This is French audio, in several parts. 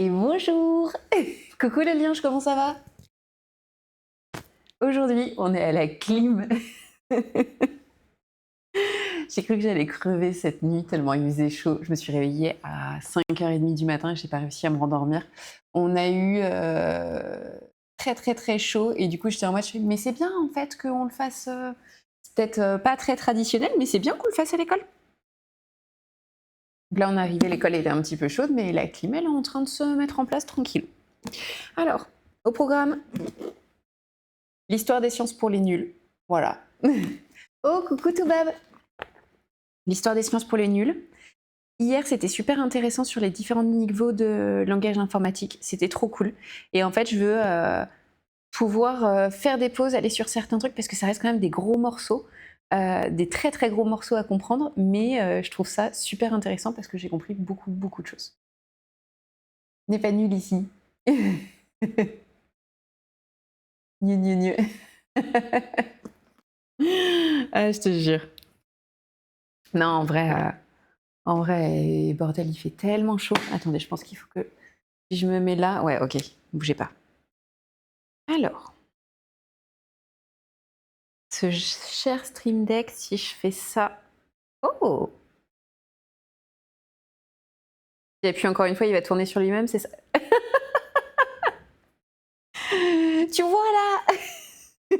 Et bonjour. Coucou les liens, comment ça va? Aujourd'hui, on est à la clim. J'ai cru que j'allais crever cette nuit tellement il faisait chaud. Je me suis réveillée à 5h30 du matin et j'ai pas réussi à me rendormir. On a eu très très très chaud et du coup j'étais en mode mais c'est bien en fait qu'on le fasse, c'est peut-être pas très traditionnel mais c'est bien qu'on le fasse à l'école. Donc là on est arrivé, l'école était un petit peu chaude mais la clim elle est en train de se mettre en place tranquille. Alors, au programme, l'histoire des sciences pour les nuls. Voilà. Oh, coucou Toubab. L'histoire des sciences pour les nuls. Hier, c'était super intéressant sur les différents niveaux de langage informatique. C'était trop cool. Et en fait, je veux pouvoir faire des pauses, aller sur certains trucs, parce que ça reste quand même des gros morceaux, des très très gros morceaux à comprendre, mais je trouve ça super intéressant parce que j'ai compris beaucoup beaucoup de choses. N'est pas nul ici. Gneu, gneu, gneu. Ah, je te jure. Non, en vrai, bordel, il fait tellement chaud. Attendez, je pense qu'il faut que si je me mets là, ouais, ok, bougez pas. Alors, ce cher Stream Deck, si je fais ça, oh, j'appuie encore une fois, il va tourner sur lui-même, c'est ça. Tu vois là.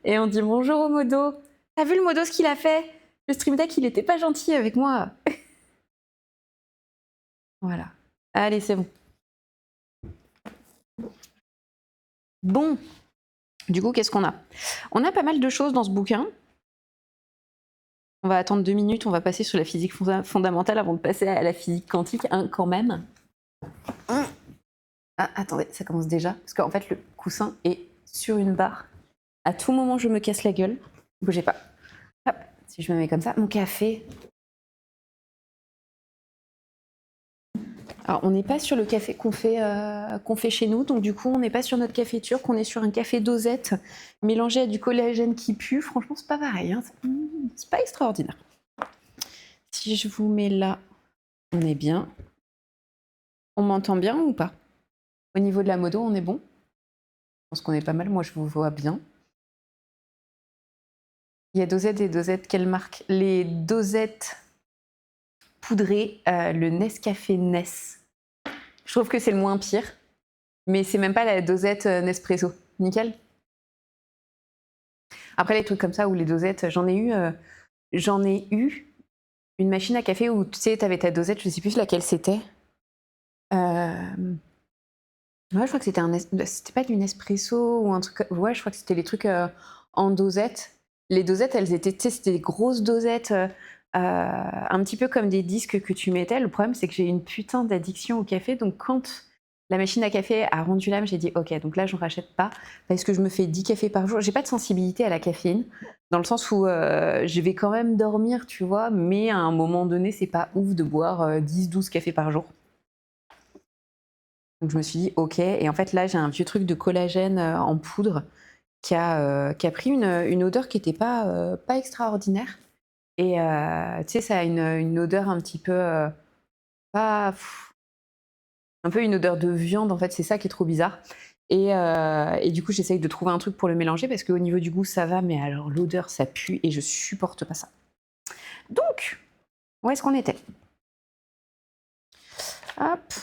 Et on dit bonjour au modo. T'as vu le modo ce qu'il a fait? Le Stream Deck, il était pas gentil avec moi. Voilà. Allez, c'est bon. Bon, du coup, qu'est-ce qu'on a? On a pas mal de choses dans ce bouquin. On va attendre 2 minutes, on va passer sur la physique fondamentale avant de passer à la physique quantique, hein, quand même. Ah, attendez, ça commence déjà. Parce qu'en fait, le coussin est sur une barre. À tout moment, je me casse la gueule. Bougez pas. Hop, si je me mets comme ça, mon café. Alors, on n'est pas sur le café qu'on fait chez nous, donc du coup, on n'est pas sur notre café turc, on est sur un café dosette mélangé à du collagène qui pue. Franchement, c'est pas pareil, hein. C'est pas extraordinaire. Si je vous mets là, on est bien. On m'entend bien ou pas? Au niveau de la modo, on est bon? Je pense qu'on est pas mal, moi je vous vois bien. Il y a dosettes et dosettes, quelle marque? Les dosettes poudrées, le Nescafé Ness. Je trouve que c'est le moins pire, mais c'est même pas la dosette Nespresso. Nickel. Après les trucs comme ça ou les dosettes, j'en ai eu une machine à café où tu sais, t'avais ta dosette, je sais plus laquelle c'était. Ouais, je crois que c'était pas du Nespresso ou un truc. Ouais, je crois que c'était les trucs en dosette. Les dosettes, elles étaient, tu sais, c'était des grosses dosettes, un petit peu comme des disques que tu mettais. Le problème, c'est que j'ai une putain d'addiction au café. Donc, quand la machine à café a rendu l'âme, j'ai dit, ok, donc là, j'en rachète pas parce que je me fais 10 cafés par jour. J'ai pas de sensibilité à la caféine, dans le sens où je vais quand même dormir, tu vois, mais à un moment donné, c'est pas ouf de boire 10-12 cafés par jour. Donc je me suis dit, ok. Et en fait, là, j'ai un vieux truc de collagène en poudre qui a pris une odeur qui n'était pas extraordinaire. Et tu sais, ça a une odeur un petit peu, pas, un peu une odeur de viande, en fait, c'est ça qui est trop bizarre. Et du coup, j'essaye de trouver un truc pour le mélanger parce qu'au niveau du goût, ça va, mais alors l'odeur, ça pue et je supporte pas ça. Donc, où est-ce qu'on était? Hop.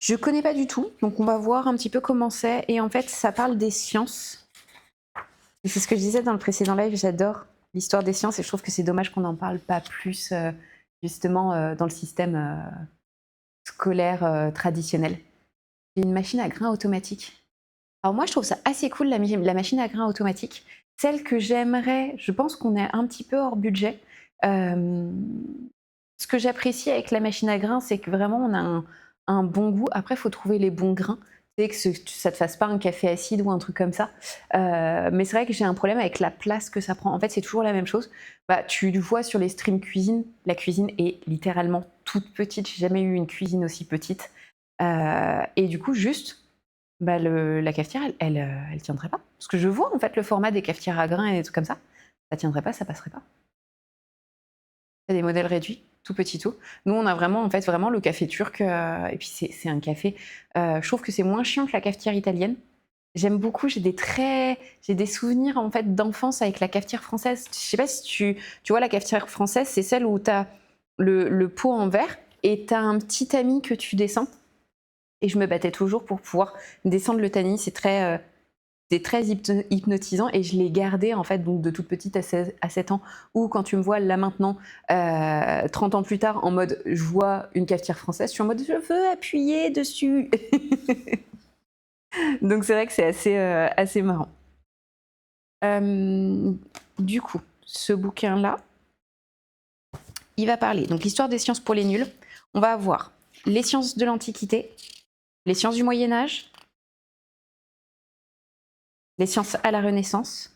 Je connais pas du tout, donc on va voir un petit peu comment c'est. Et en fait, ça parle des sciences. Et c'est ce que je disais dans le précédent live, j'adore l'histoire des sciences et je trouve que c'est dommage qu'on n'en parle pas plus justement dans le système scolaire traditionnel. J'ai une machine à grains automatique. Alors moi, je trouve ça assez cool, la machine à grains automatique. Celle que j'aimerais, je pense qu'on est un petit peu hors budget. Ce que j'apprécie avec la machine à grains, c'est que vraiment, on a un bon goût. Après, il faut trouver les bons grains. Tu sais, que ça ne te fasse pas un café acide ou un truc comme ça. Mais c'est vrai que j'ai un problème avec la place que ça prend. En fait, c'est toujours la même chose. Bah, tu le vois sur les streams cuisine. La cuisine est littéralement toute petite. J'ai jamais eu une cuisine aussi petite. Et du coup, juste, bah, la cafetière, elle tiendrait pas. Parce que je vois en fait le format des cafetières à grains et des trucs comme ça. Ça tiendrait pas, ça passerait pas. C'est des modèles réduits. tout petit tout. Nous, on a vraiment, en fait, vraiment le café turc. Et puis, c'est un café. Je trouve que c'est moins chiant que la cafetière italienne. J'aime beaucoup. J'ai des souvenirs en fait d'enfance avec la cafetière française. Je sais pas si tu vois la cafetière française, c'est celle où tu as le pot en verre et tu as un petit tamis que tu descends. Et je me battais toujours pour pouvoir descendre le tamis. C'est très hypnotisant et je l'ai gardé en fait donc de toute petite à 7 ans, ou quand tu me vois là maintenant 30 ans plus tard en mode je vois une cafetière française, je suis en mode je veux appuyer dessus. Donc c'est vrai que c'est assez marrant. Du coup, ce bouquin-là, il va parler donc l'histoire des sciences pour les nuls. On va avoir les sciences de l'Antiquité, les sciences du Moyen Âge, les sciences à la Renaissance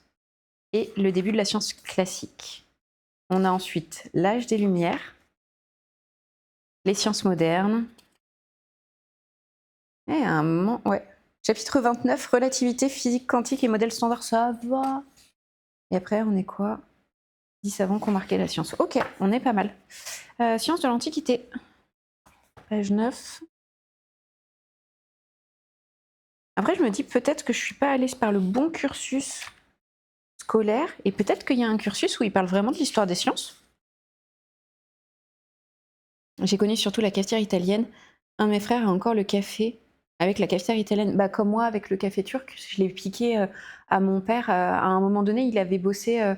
et le début de la science classique. On a ensuite l'âge des Lumières, les sciences modernes, et à un moment, ouais. Chapitre 29, relativité, physique quantique et modèle standard, ça va. Et après, on est quoi 10 avant qu'on marquait la science. Ok, on est pas mal. Sciences de l'Antiquité, page 9. Après, je me dis peut-être que je suis pas allée par le bon cursus scolaire, et peut-être qu'il y a un cursus où il parle vraiment de l'histoire des sciences. J'ai connu surtout la cafetière italienne. Un de mes frères a encore le café avec la cafetière italienne. Bah, comme moi, avec le café turc, je l'ai piqué à mon père. À un moment donné, il avait bossé.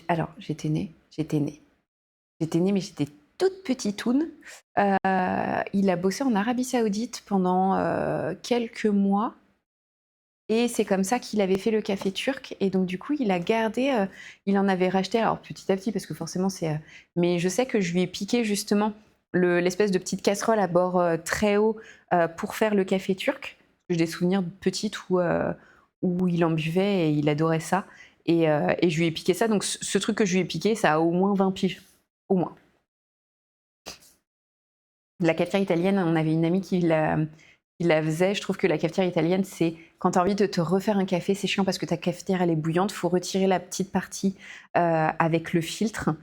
Alors, j'étais née, mais j'étais toute petitoune. Il a bossé en Arabie Saoudite pendant quelques mois. Et c'est comme ça qu'il avait fait le café turc. Et donc, du coup, il a gardé, il en avait racheté, alors petit à petit, parce que forcément, c'est. Mais je sais que je lui ai piqué justement l'espèce de petite casserole à bord très haut pour faire le café turc. J'ai des souvenirs de petite où il en buvait et il adorait ça. Et je lui ai piqué ça. Donc, ce truc que je lui ai piqué, ça a au moins 20 piges. Au moins. La cafetière italienne, on avait une amie qui la faisait. Je trouve que la cafetière italienne, c'est quand tu as envie de te refaire un café, c'est chiant parce que ta cafetière, elle est bouillante. Il faut retirer la petite partie avec le filtre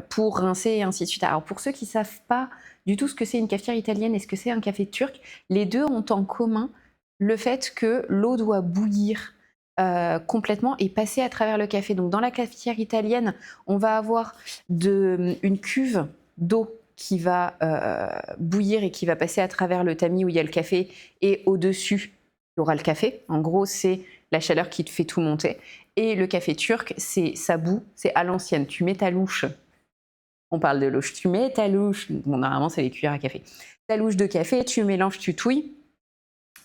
pour rincer et ainsi de suite. Alors, pour ceux qui ne savent pas du tout ce que c'est une cafetière italienne et ce que c'est un café turc, les deux ont en commun le fait que l'eau doit bouillir complètement et passer à travers le café. Donc, dans la cafetière italienne, on va avoir une cuve d'eau qui va bouillir et qui va passer à travers le tamis où il y a le café, et au-dessus, il y aura le café. En gros, c'est la chaleur qui te fait tout monter. Et le café turc, ça bout, c'est à l'ancienne. Tu mets ta louche. On parle de louche. Tu mets ta louche. Bon, normalement, c'est les cuillères à café. Ta louche de café, tu mélanges, tu touilles.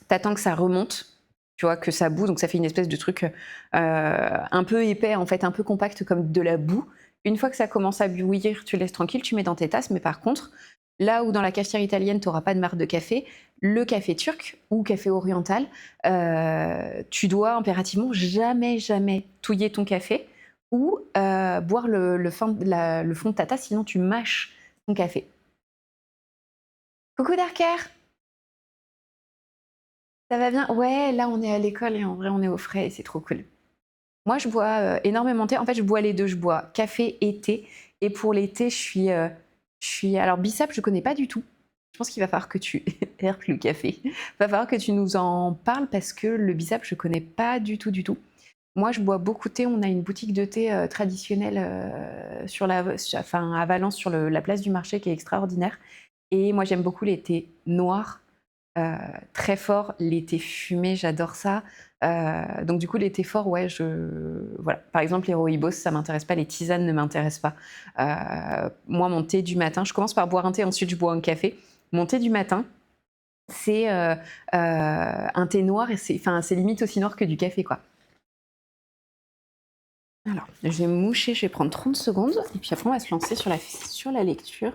T'attends que ça remonte. Tu vois, que ça bout. Donc, ça fait une espèce de truc un peu épais, en fait, un peu compact, comme de la boue. Une fois que ça commence à bouillir, tu laisses tranquille, tu mets dans tes tasses. Mais par contre, là où dans la cafetière italienne, tu n'auras pas de marque de café, le café turc ou café oriental, tu dois impérativement jamais touiller ton café ou boire le fond de ta tasse, sinon tu mâches ton café. Coucou Darker, ça va bien? Ouais, là on est à l'école et en vrai on est au frais et c'est trop cool. Moi je bois énormément de thé, en fait je bois les deux, je bois café et thé. Et pour les thés, je suis... Alors bissap, je connais pas du tout. Je pense qu'il va falloir que tu... Herc le café. Il va falloir que tu nous en parles parce que le bissap, je connais pas du tout, du tout. Moi, je bois beaucoup de thé. On a une boutique de thé traditionnelle à Valence, sur la place du marché, qui est extraordinaire. Et moi, j'aime beaucoup les thés noirs, très forts. Les thés fumés, j'adore ça. Donc du coup, les thés forts, ouais, voilà. Par exemple, les rooibos, ça m'intéresse pas. Les tisanes ne m'intéressent pas. Moi, mon thé du matin, je commence par boire un thé, ensuite je bois un café. Mon thé du matin, c'est un thé noir et c'est limite aussi noir que du café, quoi. Alors, je vais me moucher, je vais prendre 30 secondes et puis après on va se lancer sur la lecture.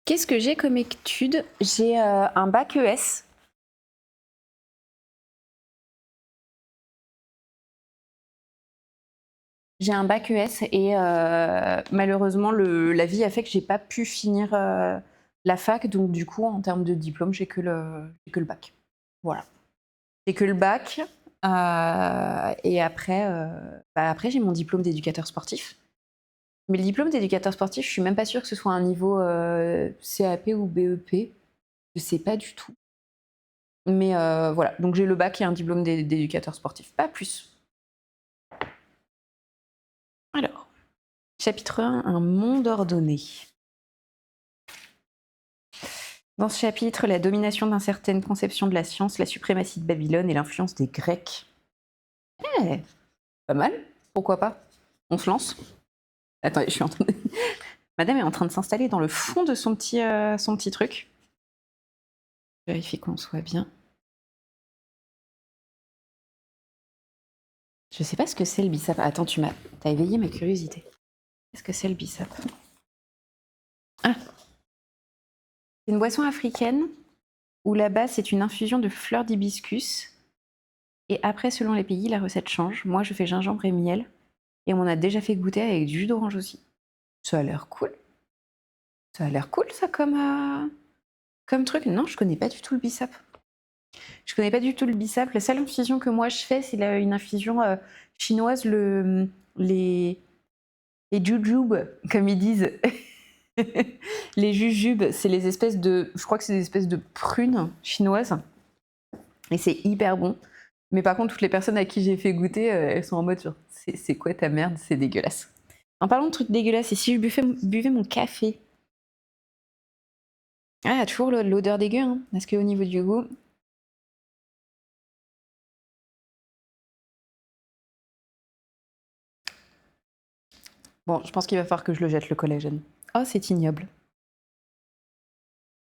Qu'est-ce que j'ai comme étude? J'ai un bac ES. J'ai un bac ES et malheureusement, la vie a fait que j'ai pas pu finir la fac. Donc, du coup, en termes de diplôme, j'ai que le bac. Voilà. J'ai que le bac. Et après j'ai mon diplôme d'éducateur sportif. Mais le diplôme d'éducateur sportif, je suis même pas sûre que ce soit un niveau CAP ou BEP. Je sais pas du tout. Mais voilà, donc j'ai le bac et un diplôme d'éducateur sportif, pas plus. Alors, chapitre 1, un monde ordonné. Dans ce chapitre, la domination d'une certaine conception de la science, la suprématie de Babylone et l'influence des Grecs. Pas mal, pourquoi pas? On se lance. Attendez, je suis en train de... Madame est en train de s'installer dans le fond de son petit truc. Je vérifie qu'on soit bien. Je sais pas ce que c'est le bissap. Attends, t'as éveillé ma curiosité. Qu'est-ce que c'est le bissap? Ah, c'est une boisson africaine où là-bas c'est une infusion de fleurs d'hibiscus. Et après, selon les pays, la recette change. Moi, je fais gingembre et miel. Et on a déjà fait goûter avec du jus d'orange aussi. Ça a l'air cool. Ça a l'air cool, ça, comme truc. Non, je connais pas du tout le bissap. Je connais pas du tout le bissap. La seule infusion que moi je fais, c'est une infusion chinoise, les jujubes, comme ils disent. Les jujubes, c'est les espèces de... Je crois que c'est des espèces de prunes chinoises. Et c'est hyper bon. Mais par contre, toutes les personnes à qui j'ai fait goûter, elles sont en mode genre, c'est quoi ta merde? C'est dégueulasse. En parlant de trucs dégueulasses, et si je buvais mon café? Ah, il y a toujours l'odeur dégueu, hein. Parce qu'au niveau du goût... Bon, je pense qu'il va falloir que je le jette, le collagène. Oh, c'est ignoble.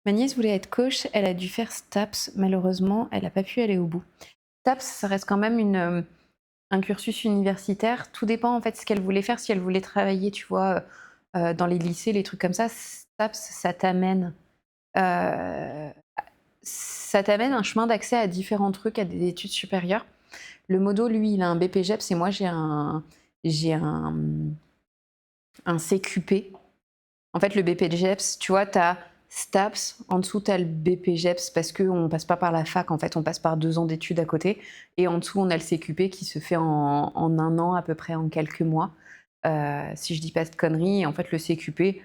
Ma nièce voulait être coach, elle a dû faire STAPS. Malheureusement, elle n'a pas pu aller au bout. STAPS, ça reste quand même un cursus universitaire. Tout dépend en fait ce qu'elle voulait faire. Si elle voulait travailler, tu vois, dans les lycées, les trucs comme ça, STAPS, ça t'amène un chemin d'accès à différents trucs, à des études supérieures. Le modo, lui, il a un BPGEPS et moi, j'ai un CQP. En fait, le BPGEPS, tu vois, tu as STAPS, en dessous, tu as le BPGEPS parce qu'on ne passe pas par la fac, en fait, on passe par 2 ans d'études à côté. Et en dessous, on a le CQP qui se fait en 1 an, à peu près en quelques mois. Si je dis pas de conneries, en fait, le CQP,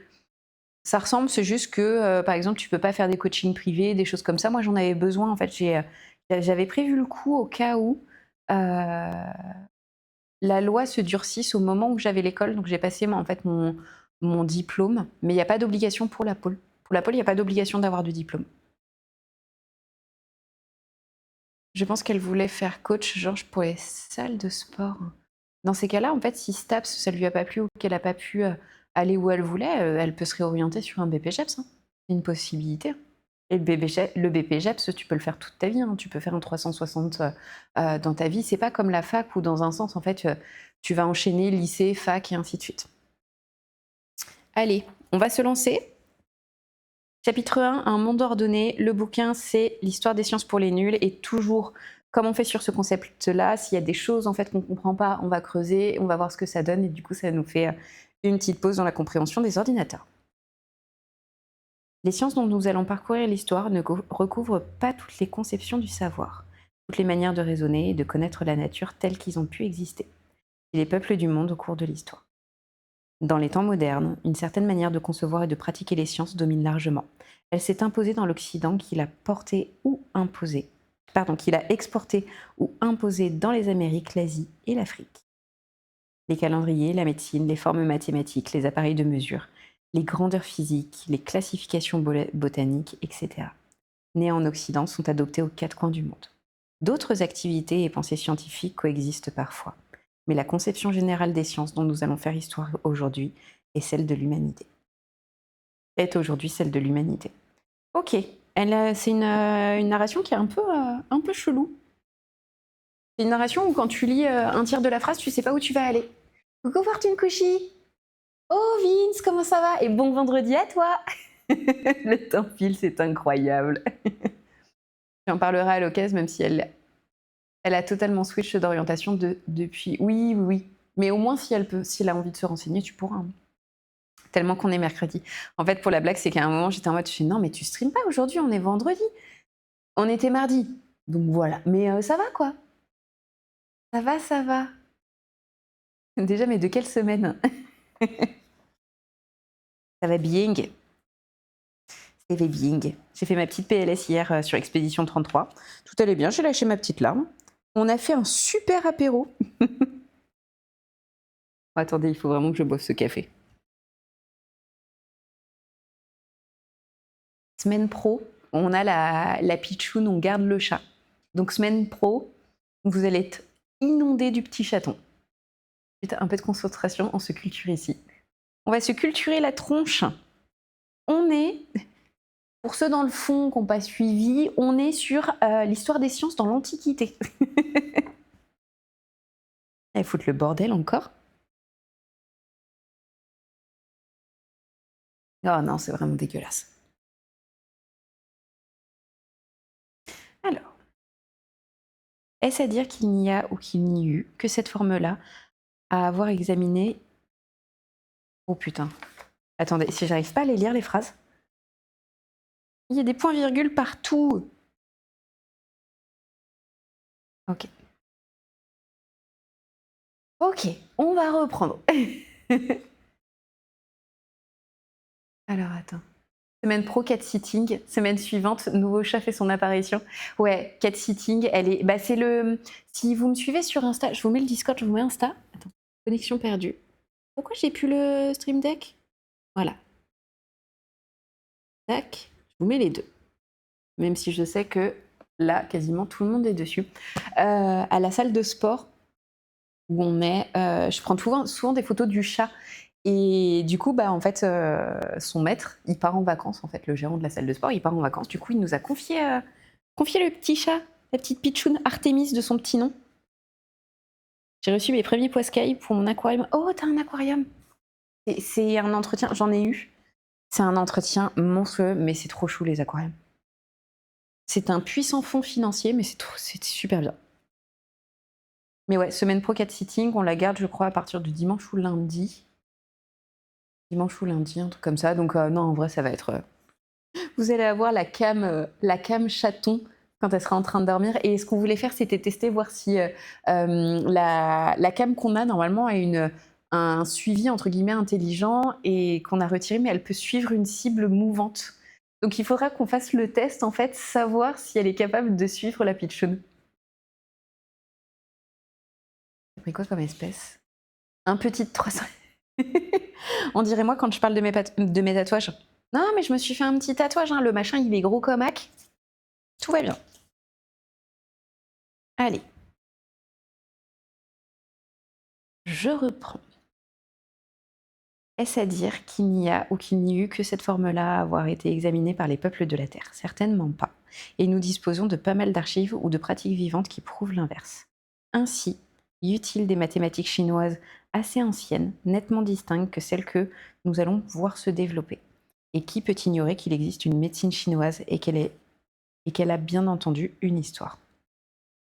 ça ressemble, c'est juste que, par exemple, tu peux pas faire des coachings privés, des choses comme ça. Moi, j'en avais besoin, en fait, j'avais prévu le coup au cas où la loi se durcisse au moment où j'avais l'école, donc j'ai passé en fait mon diplôme, mais il n'y a pas d'obligation pour la pôle. Pour la pôle, il n'y a pas d'obligation d'avoir de diplôme. Je pense qu'elle voulait faire coach, genre pour les salles de sport. Dans ces cas-là, en fait, si STAPS, ça lui a pas plu ou qu'elle n'a pas pu aller où elle voulait, elle peut se réorienter sur un BPGEPS. Hein. C'est une possibilité. Et le BPGEPS, tu peux le faire toute ta vie. Hein. Tu peux faire un 360 dans ta vie. C'est pas comme la fac où, dans un sens, en fait, tu vas enchaîner lycée, fac et ainsi de suite. Allez, on va se lancer. Chapitre 1, un monde ordonné. Le bouquin, c'est l'histoire des sciences pour les nuls. Et toujours, comme on fait sur ce concept-là, s'il y a des choses en fait qu'on ne comprend pas, on va creuser, on va voir ce que ça donne. Et du coup, ça nous fait une petite pause dans la compréhension des ordinateurs. Les sciences dont nous allons parcourir l'histoire ne recouvrent pas toutes les conceptions du savoir, toutes les manières de raisonner et de connaître la nature telles qu'ils ont pu exister chez les peuples du monde au cours de l'histoire. Dans les temps modernes, une certaine manière de concevoir et de pratiquer les sciences domine largement. Elle s'est imposée dans l'Occident qu'il a exporté ou imposé dans les Amériques, l'Asie et l'Afrique. Les calendriers, la médecine, les formes mathématiques, les appareils de mesure, les grandeurs physiques, les classifications botaniques, etc. Nées en Occident sont adoptées aux 4 coins du monde. D'autres activités et pensées scientifiques coexistent parfois, mais la conception générale des sciences dont nous allons faire histoire aujourd'hui est celle de l'humanité. Ok, c'est une narration qui est un peu chelou. C'est une narration où quand tu lis un tiers de la phrase, tu sais pas où tu vas aller. Coucou Fortune Couchy. Oh Vince, comment ça va? Et bon vendredi à toi. Le temps file, c'est incroyable. J'en parlerai à l'occasion, même si elle a totalement switch d'orientation depuis... Oui. Mais au moins, si elle a envie de se renseigner, tu pourras. Hein. Tellement qu'on est mercredi. En fait, pour la blague, c'est qu'à un moment, j'étais en mode, je fais non, mais tu streames pas aujourd'hui, on est vendredi. On était mardi. Donc voilà. Mais ça va, quoi. Ça va, ça va. Déjà, mais de quelle semaine? Ça va bien. Ça va bien. J'ai fait ma petite PLS hier sur Expédition 33. Tout allait bien, j'ai lâché ma petite larme. On a fait un super apéro. Attendez, il faut vraiment que je boive ce café. Semaine pro, on a la pitchoun, on garde le chat. Donc semaine pro, vous allez être inondé du petit chaton. Un peu de concentration, on se culture ici. On va se culturer la tronche. On est, pour ceux dans le fond qui n'ont pas suivi, on est sur l'histoire des sciences dans l'Antiquité. Elle fout le bordel encore. Oh non, c'est vraiment dégueulasse. Alors, est-ce à dire qu'il n'y a ou qu'il n'y eut que cette forme-là à avoir examiné... Oh putain. Attendez, si j'arrive pas à les lire les phrases. Il y a des points-virgules partout. Ok. Ok, on va reprendre. Alors, attends. Semaine pro, cat sitting. Semaine suivante, nouveau chat fait son apparition. Ouais, cat sitting, elle est... Bah, c'est le... Si vous me suivez sur Insta, je vous mets le Discord, je vous mets Insta. Attends, connexion perdue. Pourquoi j'ai plus le Stream Deck? Voilà. Tac, je vous mets les deux. Même si je sais que là, quasiment tout le monde est dessus. À la salle de sport, où on est... je prends souvent des photos du chat. Et du coup, bah, en fait, son maître, il part en vacances, en fait, le gérant de la salle de sport, il part en vacances. Du coup, il nous a confié le petit chat, la petite pitchoun Artemis de son petit nom. J'ai reçu mes premiers poiscailles pour mon aquarium. Oh, t'as un aquarium! C'est un entretien, j'en ai eu. C'est un entretien monstrueux, mais c'est trop chou les aquariums. C'est un puissant fonds financier, mais c'est super bien. Mais ouais, semaine pro cat sitting, on la garde, je crois, à partir du dimanche ou lundi. Dimanche ou lundi, un truc comme ça. Donc non, en vrai, ça va être... Vous allez avoir la cam chaton quand elle sera en train de dormir. Et ce qu'on voulait faire, c'était tester, voir si la cam qu'on a normalement a un suivi entre guillemets intelligent et qu'on a retiré, mais elle peut suivre une cible mouvante. Donc il faudra qu'on fasse le test, en fait, savoir si elle est capable de suivre la pitchoun. J'ai pris quoi comme espèce? Un petit 300. On dirait moi quand je parle de mes tatouages. Non, mais je me suis fait un petit tatouage, hein. Le machin, il est gros comme Mac. Tout va bien. Allez. Je reprends. Est-ce à dire qu'il n'y a ou qu'il n'y eut que cette forme-là à avoir été examinée par les peuples de la Terre? Certainement pas. Et nous disposons de pas mal d'archives ou de pratiques vivantes qui prouvent l'inverse. Ainsi, y eut-il des mathématiques chinoises assez anciennes, nettement distinctes que celles que nous allons voir se développer? Et qui peut ignorer qu'il existe une médecine chinoise et qu'elle a bien entendu une histoire?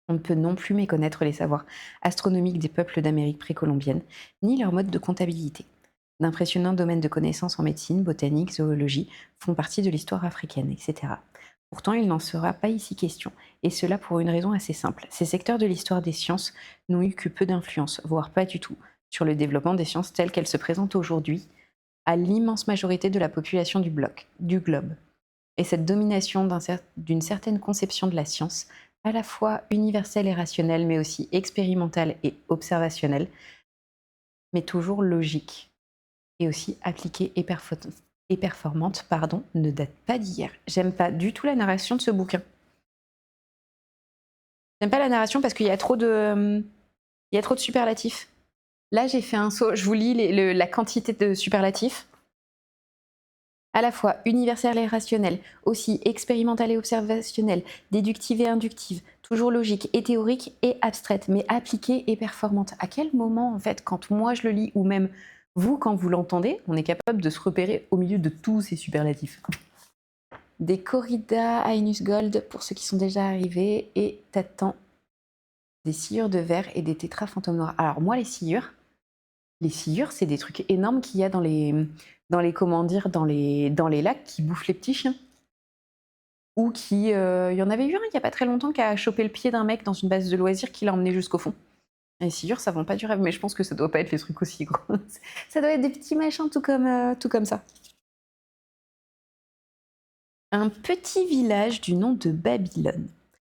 On ne peut non plus méconnaître les savoirs astronomiques des peuples d'Amérique précolombienne, ni leur mode de comptabilité. D'impressionnants domaines de connaissances en médecine, botanique, zoologie font partie de l'histoire africaine, etc. Pourtant, il n'en sera pas ici question, et cela pour une raison assez simple. Ces secteurs de l'histoire des sciences n'ont eu que peu d'influence, voire pas du tout, sur le développement des sciences telles qu'elles se présentent aujourd'hui à l'immense majorité de la population du globe. Et cette domination d'une certaine conception de la science, à la fois universelle et rationnelle, mais aussi expérimentale et observationnelle, mais toujours logique, et aussi appliquée et performante, ne date pas d'hier. J'aime pas du tout la narration de ce bouquin. J'aime pas la narration parce qu'il y a trop de superlatifs. Là, j'ai fait un saut. Je vous lis la quantité de superlatifs. À la fois universelle et rationnelle, aussi expérimentale et observationnelle, déductive et inductive, toujours logique et théorique et abstraite, mais appliquée et performante. À quel moment, en fait, quand moi je le lis, ou même vous, quand vous l'entendez, on est capable de se repérer au milieu de tous ces superlatifs? Des corridas à Inus Gold, pour ceux qui sont déjà arrivés, et t'attends des sciures de verre et des tétras fantômes noirs. Alors moi, les sciures, Les sciures, c'est des trucs énormes qu'il y a comment dire, dans les lacs qui bouffent les petits chiens. Ou qui, il y en avait eu un il y a pas très longtemps qui a chopé le pied d'un mec dans une base de loisirs qui l'a emmené jusqu'au fond. Les sciures, ça vend pas du rêve, mais je pense que ça doit pas être les trucs aussi gros. Ça doit être des petits machins tout comme ça. Un petit village du nom de Babylone.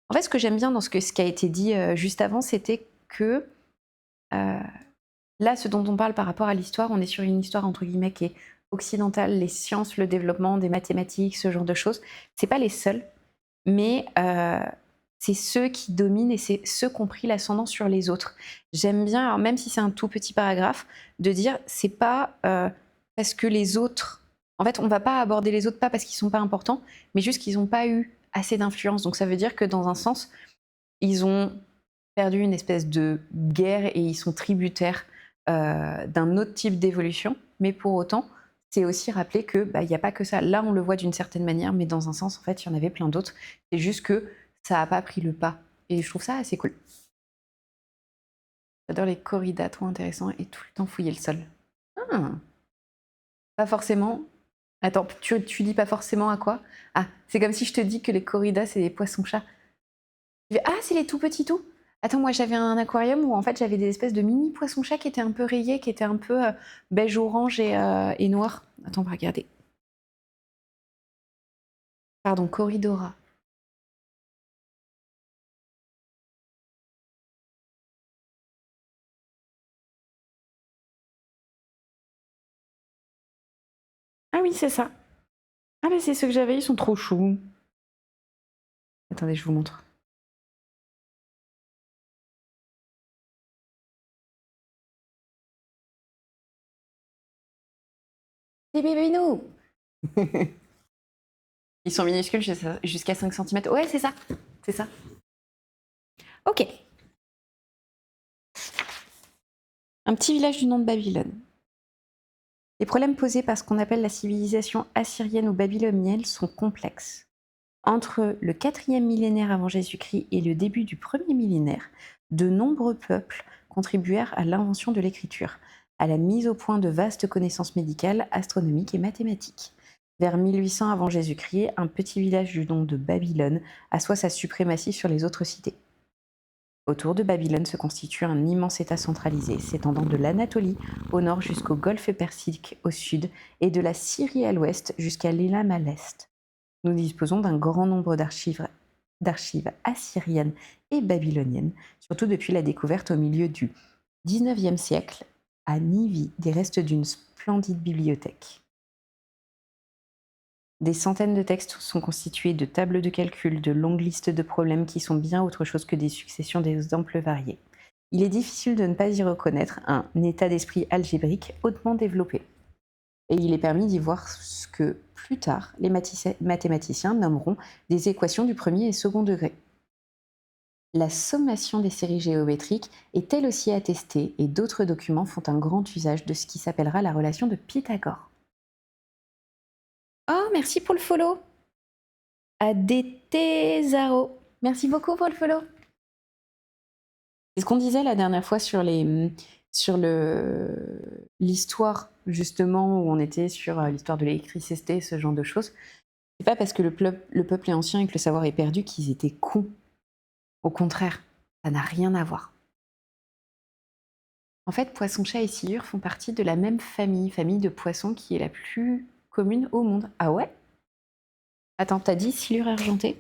En fait, ce que j'aime bien dans ce qui a été dit juste avant, c'était que là, ce dont on parle par rapport à l'histoire, on est sur une histoire entre guillemets qui est occidentale, les sciences, le développement des mathématiques, ce genre de choses. C'est pas les seuls, mais c'est ceux qui dominent et c'est ceux qui ont pris l'ascendant sur les autres. J'aime bien, alors même si c'est un tout petit paragraphe, de dire c'est pas parce que les autres. En fait, on va pas aborder les autres pas parce qu'ils sont pas importants, mais juste qu'ils n'ont pas eu assez d'influence. Donc ça veut dire que dans un sens, ils ont perdu une espèce de guerre et ils sont tributaires d'un autre type d'évolution. Mais pour autant, c'est aussi rappeler que il n'y a pas que ça. Là, on le voit d'une certaine manière, mais dans un sens, en fait, il y en avait plein d'autres. C'est juste que ça n'a pas pris le pas. Et je trouve ça assez cool. J'adore les corridas, trop intéressant, et tout le temps fouiller le sol. Ah, pas forcément. Attends, tu dis pas forcément à quoi? Ah, c'est comme si je te dis que les corridas, c'est des poissons-chats. Ah, c'est les tout petits tout? Attends, moi j'avais un aquarium où en fait j'avais des espèces de mini poissons-chats qui étaient un peu rayés, qui étaient un peu beige-orange et noir. Attends, on va regarder. Pardon, Corridora. Ah oui, c'est ça. Ah bah c'est ceux que j'avais, ils sont trop choux. Attendez, je vous montre. Des bébés-nous. Ils sont minuscules jusqu'à 5 cm. Ouais, c'est ça. C'est ça. Ok. Un petit village du nom de Babylone. Les problèmes posés par ce qu'on appelle la civilisation assyrienne ou babylonienne sont complexes. Entre le 4e millénaire avant Jésus-Christ et le début du 1er millénaire, de nombreux peuples contribuèrent à l'invention de l'écriture, à la mise au point de vastes connaissances médicales, astronomiques et mathématiques. Vers 1800 avant Jésus-Christ, un petit village du nom de Babylone assoit sa suprématie sur les autres cités. Autour de Babylone se constitue un immense État centralisé, s'étendant de l'Anatolie au nord jusqu'au golfe Persique au sud et de la Syrie à l'ouest jusqu'à l'Élam à l'est. Nous disposons d'un grand nombre d'archives assyriennes et babyloniennes, surtout depuis la découverte au milieu du XIXe siècle à Nivi des restes d'une splendide bibliothèque. Des centaines de textes sont constitués de tables de calcul, de longues listes de problèmes qui sont bien autre chose que des successions d'exemples variés. Il est difficile de ne pas y reconnaître un état d'esprit algébrique hautement développé. Et il est permis d'y voir ce que, plus tard, les mathématiciens nommeront des équations du premier et second degré. La sommation des séries géométriques est elle aussi attestée et d'autres documents font un grand usage de ce qui s'appellera la relation de Pythagore. Oh, merci pour le follow. Adetezaro. Merci beaucoup pour le follow. C'est ce qu'on disait la dernière fois sur l'histoire justement où on était sur l'histoire de l'électricité, ce genre de choses. C'est pas parce que le peuple est ancien et que le savoir est perdu qu'ils étaient cons. Au contraire, ça n'a rien à voir. En fait, poisson, chat et sciure font partie de la même famille de poissons qui est la plus commune au monde. Ah ouais? Attends, t'as dit silure argentée?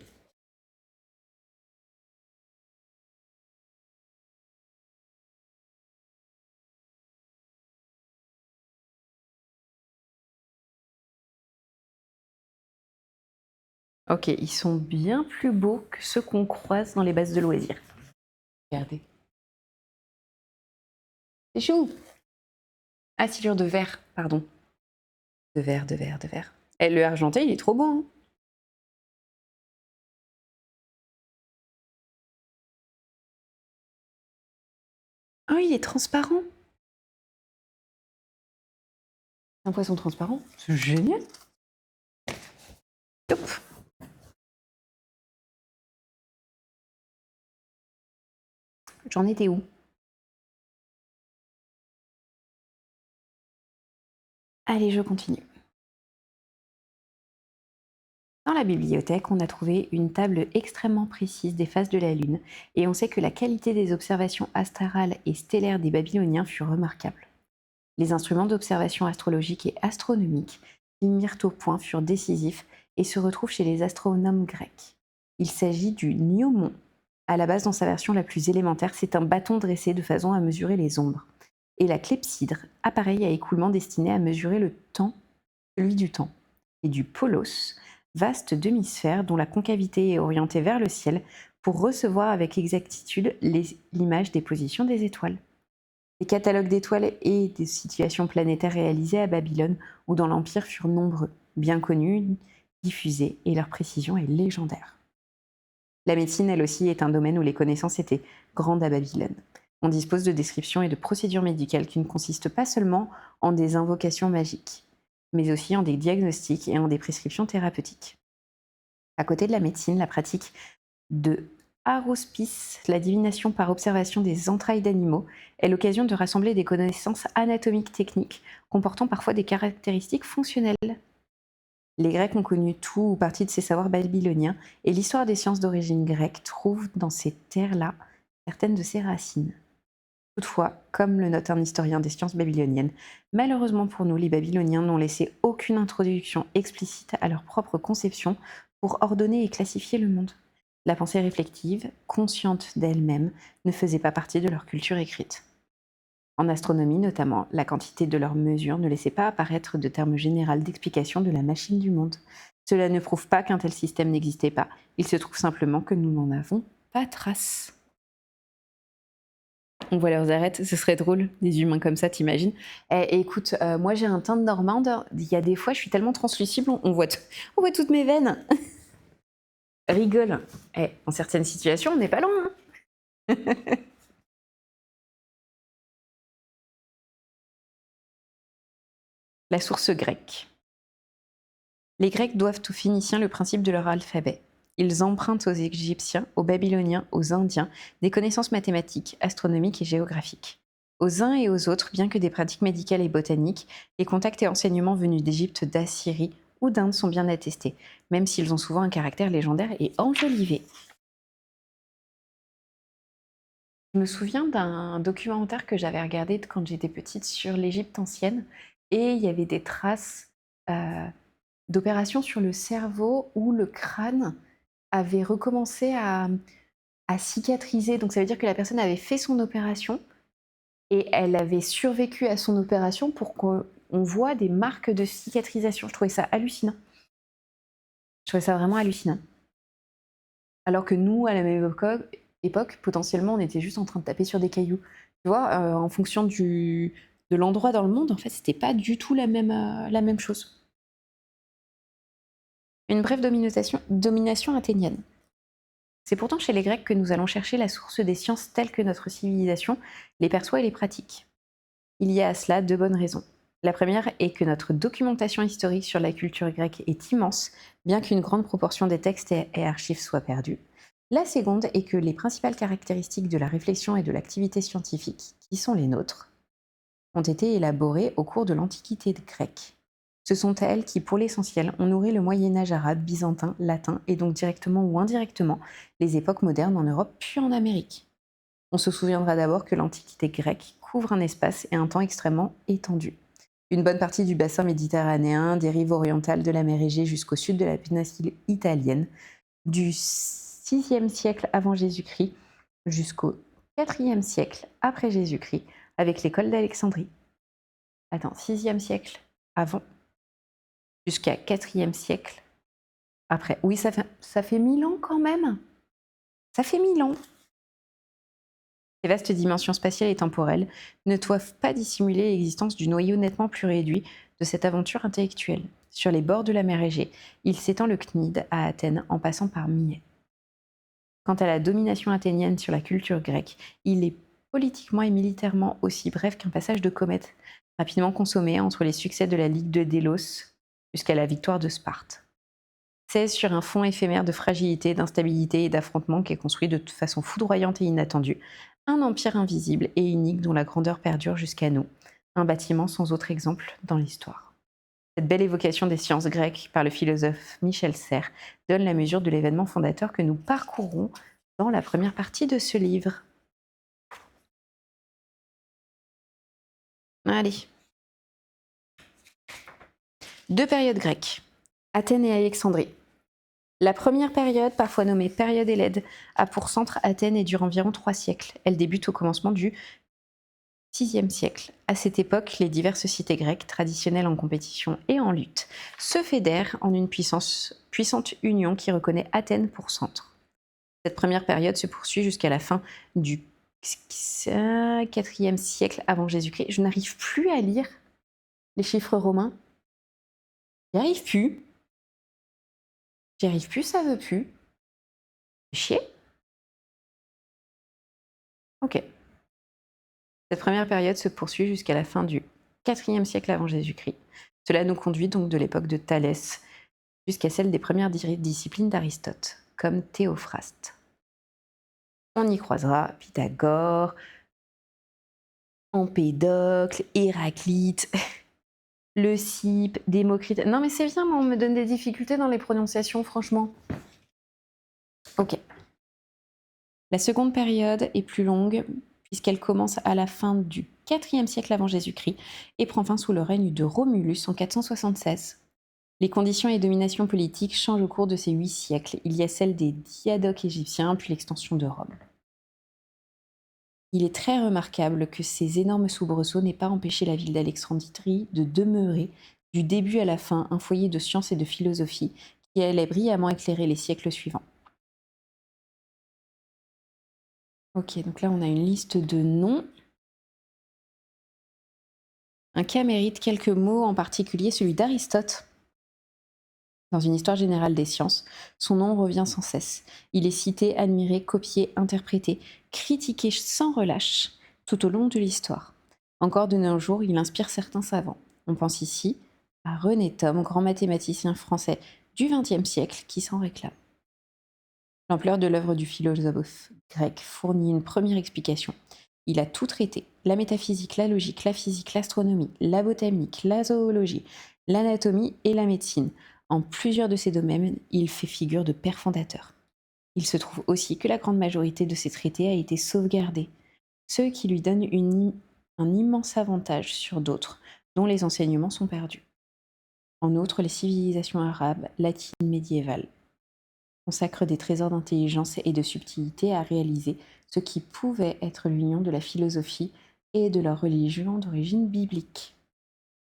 Ok, ils sont bien plus beaux que ceux qu'on croise dans les bases de loisirs. Regardez. C'est chou! Ah, silure de verre, pardon. De verre, de verre, de verre. Et le argenté, il est trop beau, hein. Oh, il est transparent. Un poisson transparent. C'est génial. Hop. J'en étais où? Allez, je continue. Dans la bibliothèque, on a trouvé une table extrêmement précise des phases de la Lune et on sait que la qualité des observations astrales et stellaires des Babyloniens fut remarquable. Les instruments d'observation astrologique et astronomique qu'ils mirent au point furent décisifs et se retrouvent chez les astronomes grecs. Il s'agit du gnomon. À la base, dans sa version la plus élémentaire, c'est un bâton dressé de façon à mesurer les ombres. Et la clepsydre, appareil à écoulement destiné à mesurer le temps, celui du temps. Et du polos, vaste demi-sphère dont la concavité est orientée vers le ciel pour recevoir avec exactitude l'image des positions des étoiles. Les catalogues d'étoiles et des situations planétaires réalisés à Babylone ou dans l'Empire furent nombreux, bien connus, diffusés, et leur précision est légendaire. La médecine, elle aussi, est un domaine où les connaissances étaient grandes à Babylone. On dispose de descriptions et de procédures médicales qui ne consistent pas seulement en des invocations magiques, mais aussi en des diagnostics et en des prescriptions thérapeutiques. À côté de la médecine, la pratique de harospice, la divination par observation des entrailles d'animaux, est l'occasion de rassembler des connaissances anatomiques techniques comportant parfois des caractéristiques fonctionnelles. Les Grecs ont connu tout ou partie de ces savoirs babyloniens et l'histoire des sciences d'origine grecque trouve dans ces terres-là certaines de ses racines. Toutefois, comme le note un historien des sciences babyloniennes, malheureusement pour nous, les Babyloniens n'ont laissé aucune introduction explicite à leur propre conception pour ordonner et classifier le monde. La pensée réflexive, consciente d'elle-même, ne faisait pas partie de leur culture écrite. En astronomie notamment, la quantité de leurs mesures ne laissait pas apparaître de terme général d'explication de la machine du monde. Cela ne prouve pas qu'un tel système n'existait pas, il se trouve simplement que nous n'en avons pas trace. On voit leurs arêtes, ce serait drôle, des humains comme ça, t'imagines? Écoute, moi j'ai un teint de normande, il y a des fois je suis tellement translucible, on voit toutes mes veines. Rigole. En certaines situations, on n'est pas loin. Hein. La source grecque. Les Grecs doivent aux Phéniciens le principe de leur alphabet. Ils empruntent aux Égyptiens, aux Babyloniens, aux Indiens des connaissances mathématiques, astronomiques et géographiques. Aux uns et aux autres, bien que des pratiques médicales et botaniques, les contacts et enseignements venus d'Égypte, d'Assyrie ou d'Inde sont bien attestés, même s'ils ont souvent un caractère légendaire et enjolivé. Je me souviens d'un documentaire que j'avais regardé quand j'étais petite sur l'Égypte ancienne, et il y avait des traces d'opérations sur le cerveau où le crâne avait recommencé à cicatriser. Donc ça veut dire que la personne avait fait son opération et elle avait survécu à son opération pour qu'on voit des marques de cicatrisation. Je trouvais ça hallucinant. Je trouvais ça vraiment hallucinant. Alors que nous, à la même époque, potentiellement, on était juste en train de taper sur des cailloux. Tu vois, en fonction de l'endroit dans le monde, en fait, c'était pas du tout la même chose. Une brève domination athénienne. C'est pourtant chez les Grecs que nous allons chercher la source des sciences telles que notre civilisation les perçoit et les pratique. Il y a à cela deux bonnes raisons. La première est que notre documentation historique sur la culture grecque est immense, bien qu'une grande proportion des textes et archives soient perdus. La seconde est que les principales caractéristiques de la réflexion et de l'activité scientifique, qui sont les nôtres, ont été élaborées au cours de l'Antiquité grecque. Ce sont elles qui, pour l'essentiel, ont nourri le Moyen-Âge arabe, byzantin, latin et donc directement ou indirectement les époques modernes en Europe puis en Amérique. On se souviendra d'abord que l'Antiquité grecque couvre un espace et un temps extrêmement étendus. Une bonne partie du bassin méditerranéen, des rives orientales de la mer Égée jusqu'au sud de la péninsule italienne, du VIe siècle avant Jésus-Christ jusqu'au IVe siècle après Jésus-Christ, avec l'école d'Alexandrie. Attends, VIe siècle avant jusqu'à IVe siècle après. Oui, ça fait 1000 ans quand même. Ça fait 1000 ans. Ces vastes dimensions spatiales et temporelles ne doivent pas dissimuler l'existence du noyau nettement plus réduit de cette aventure intellectuelle. Sur les bords de la mer Égée, il s'étend le Cnide à Athènes en passant par Myène. Quant à la domination athénienne sur la culture grecque, il est politiquement et militairement aussi bref qu'un passage de comète, rapidement consommé entre les succès de la Ligue de Délos jusqu'à la victoire de Sparte. C'est sur un fond éphémère de fragilité, d'instabilité et d'affrontement qu'est construit de façon foudroyante et inattendue un empire invisible et unique dont la grandeur perdure jusqu'à nous, un bâtiment sans autre exemple dans l'histoire. Cette belle évocation des sciences grecques par le philosophe Michel Serres donne la mesure de l'événement fondateur que nous parcourons dans la première partie de ce livre. Allez. 2 périodes grecques, Athènes et Alexandrie. La première période, parfois nommée période Hellène, a pour centre Athènes et dure environ 3 siècles. Elle débute au commencement du VIe siècle. À cette époque, les diverses cités grecques, traditionnelles en compétition et en lutte, se fédèrent en une puissante union qui reconnaît Athènes pour centre. Cette première période se poursuit jusqu'à la fin du IVe siècle avant Jésus-Christ. Je n'arrive plus à lire les chiffres romains. J'y arrive plus. J'y arrive plus, ça veut plus. Chier. Ok. Cette première période se poursuit jusqu'à la fin du IVe siècle avant Jésus-Christ. Cela nous conduit donc de l'époque de Thalès jusqu'à celle des premières disciplines d'Aristote, comme Théophraste. On y croisera Pythagore, Empédocle, Héraclite, Leucippe, Démocrite. Non mais c'est bien, mais on me donne des difficultés dans les prononciations, franchement. Ok. La seconde période est plus longue, puisqu'elle commence à la fin du IVe siècle avant Jésus-Christ et prend fin sous le règne de Romulus en 476. Les conditions et dominations politiques changent au cours de ces 8 siècles. Il y a celle des diadoques égyptiens, puis l'extension de Rome. Il est très remarquable que ces énormes soubresauts n'aient pas empêché la ville d'Alexandrie de demeurer, du début à la fin, un foyer de science et de philosophie qui allait brillamment éclairer les siècles suivants. Ok, donc là on a une liste de noms. Un cas mérite quelques mots, en particulier celui d'Aristote. Dans une histoire générale des sciences, son nom revient sans cesse. Il est cité, admiré, copié, interprété, critiqué sans relâche tout au long de l'histoire. Encore de nos jours, il inspire certains savants. On pense ici à René Thom, grand mathématicien français du XXe siècle, qui s'en réclame. L'ampleur de l'œuvre du philosophe grec fournit une première explication. Il a tout traité, la métaphysique, la logique, la physique, l'astronomie, la botanique, la zoologie, l'anatomie et la médecine. En plusieurs de ces domaines, il fait figure de père fondateur. Il se trouve aussi que la grande majorité de ses traités a été sauvegardée, ce qui lui donne un immense avantage sur d'autres, dont les enseignements sont perdus. En outre, les civilisations arabes, latines, médiévales consacrent des trésors d'intelligence et de subtilité à réaliser ce qui pouvait être l'union de la philosophie et de leur religion d'origine biblique.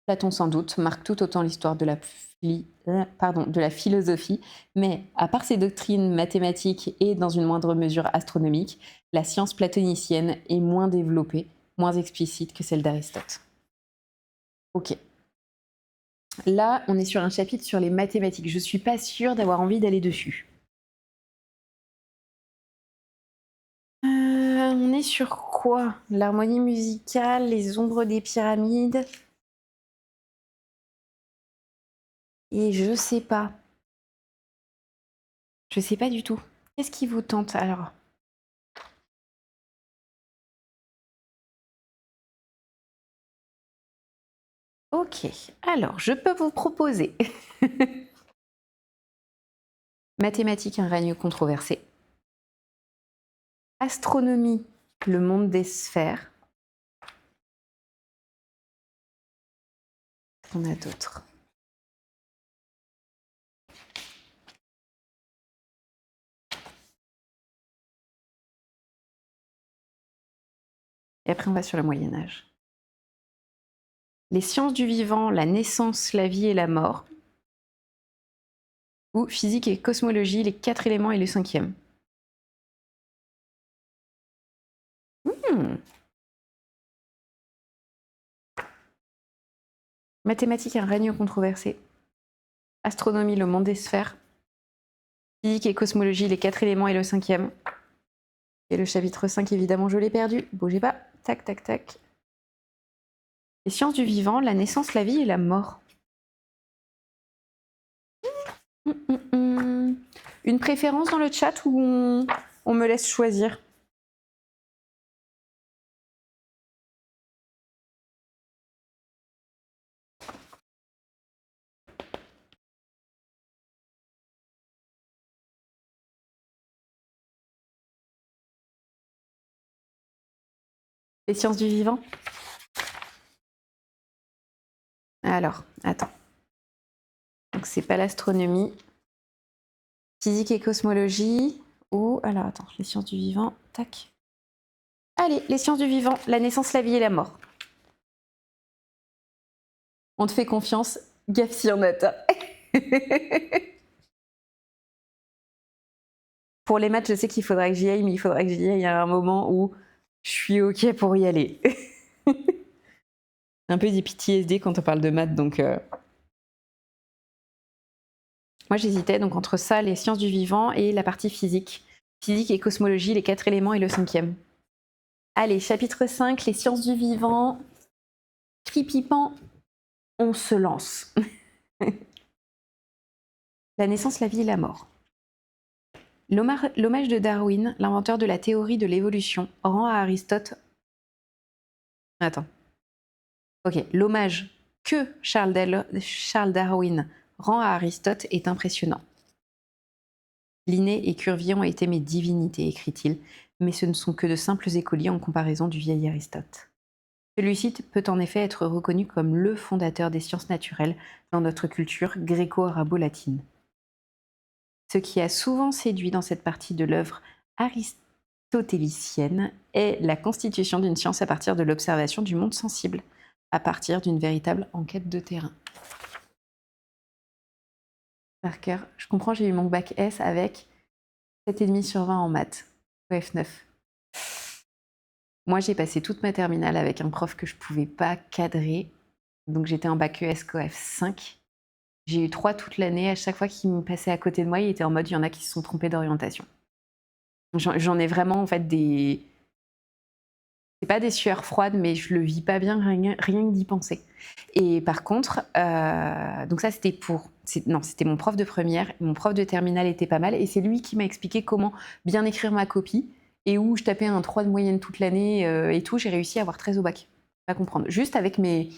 Platon, sans doute, marque tout autant l'histoire de la philosophie, mais à part ses doctrines mathématiques et dans une moindre mesure astronomique, la science platonicienne est moins développée, moins explicite que celle d'Aristote. Ok. Là, on est sur un chapitre sur les mathématiques. Je ne suis pas sûre d'avoir envie d'aller dessus. On est sur quoi? L'harmonie musicale, les ombres des pyramides. Et je sais pas. Je sais pas du tout. Qu'est-ce qui vous tente alors? Ok, alors je peux vous proposer mathématiques, un règne controversé. Astronomie, le monde des sphères. On a d'autres. Et après on va sur le Moyen-Âge. Les sciences du vivant, la naissance, la vie et la mort. Ou physique et cosmologie, les 4 éléments et le 5e. Mathématiques, un règne controversé. Astronomie, le monde des sphères. Physique et cosmologie, les 4 éléments et le 5e. Et le chapitre 5, évidemment, je l'ai perdu. Bougez pas. Tac, tac, tac. Les sciences du vivant, la naissance, la vie et la mort. Une préférence dans le chat ou on me laisse choisir? Les sciences du vivant. Alors, attends. Donc, c'est pas l'astronomie. Physique et cosmologie. Ou, alors, attends, les sciences du vivant. Tac. Allez, les sciences du vivant. La naissance, la vie et la mort. On te fait confiance. Gaffe si en a t'as. Pour les maths, je sais qu'il faudra que j'y aille, mais il faudra que j'y aille à un moment où je suis OK pour y aller. Un peu des PTSD quand on parle de maths, donc... Moi, j'hésitais donc entre ça, les sciences du vivant et la partie physique. Physique et cosmologie, les 4 éléments et le 5e. Allez, chapitre 5, les sciences du vivant. Cripipant, on se lance. La naissance, la vie et la mort. L'hommage de Darwin, l'inventeur de la théorie de l'évolution, rend à Aristote... Attends. Ok, l'hommage que Charles Darwin rend à Aristote est impressionnant. Linné et Cuvier ont été mes divinités, écrit-il, mais ce ne sont que de simples écoliers en comparaison du vieil Aristote. Celui-ci peut en effet être reconnu comme le fondateur des sciences naturelles dans notre culture gréco-arabo-latine. Ce qui a souvent séduit dans cette partie de l'œuvre aristotélicienne est la constitution d'une science à partir de l'observation du monde sensible, à partir d'une véritable enquête de terrain. Par cœur, je comprends, j'ai eu mon bac S avec 7,5 sur 20 en maths, F9. Moi, j'ai passé toute ma terminale avec un prof que je ne pouvais pas cadrer. Donc, j'étais en bac ES COEF 5. J'ai eu 3 toute l'année. À chaque fois qu'il me passait à côté de moi, il était en mode, il y en a qui se sont trompés d'orientation. J'en ai vraiment, en fait, des... C'est pas des sueurs froides, mais je le vis pas bien, rien que d'y penser. Et par contre, donc ça, c'était c'était mon prof de première. Mon prof de terminale était pas mal. Et c'est lui qui m'a expliqué comment bien écrire ma copie. Et où je tapais un 3 de moyenne toute l'année et tout, j'ai réussi à avoir 13 au bac. Pas comprendre. Juste avec mes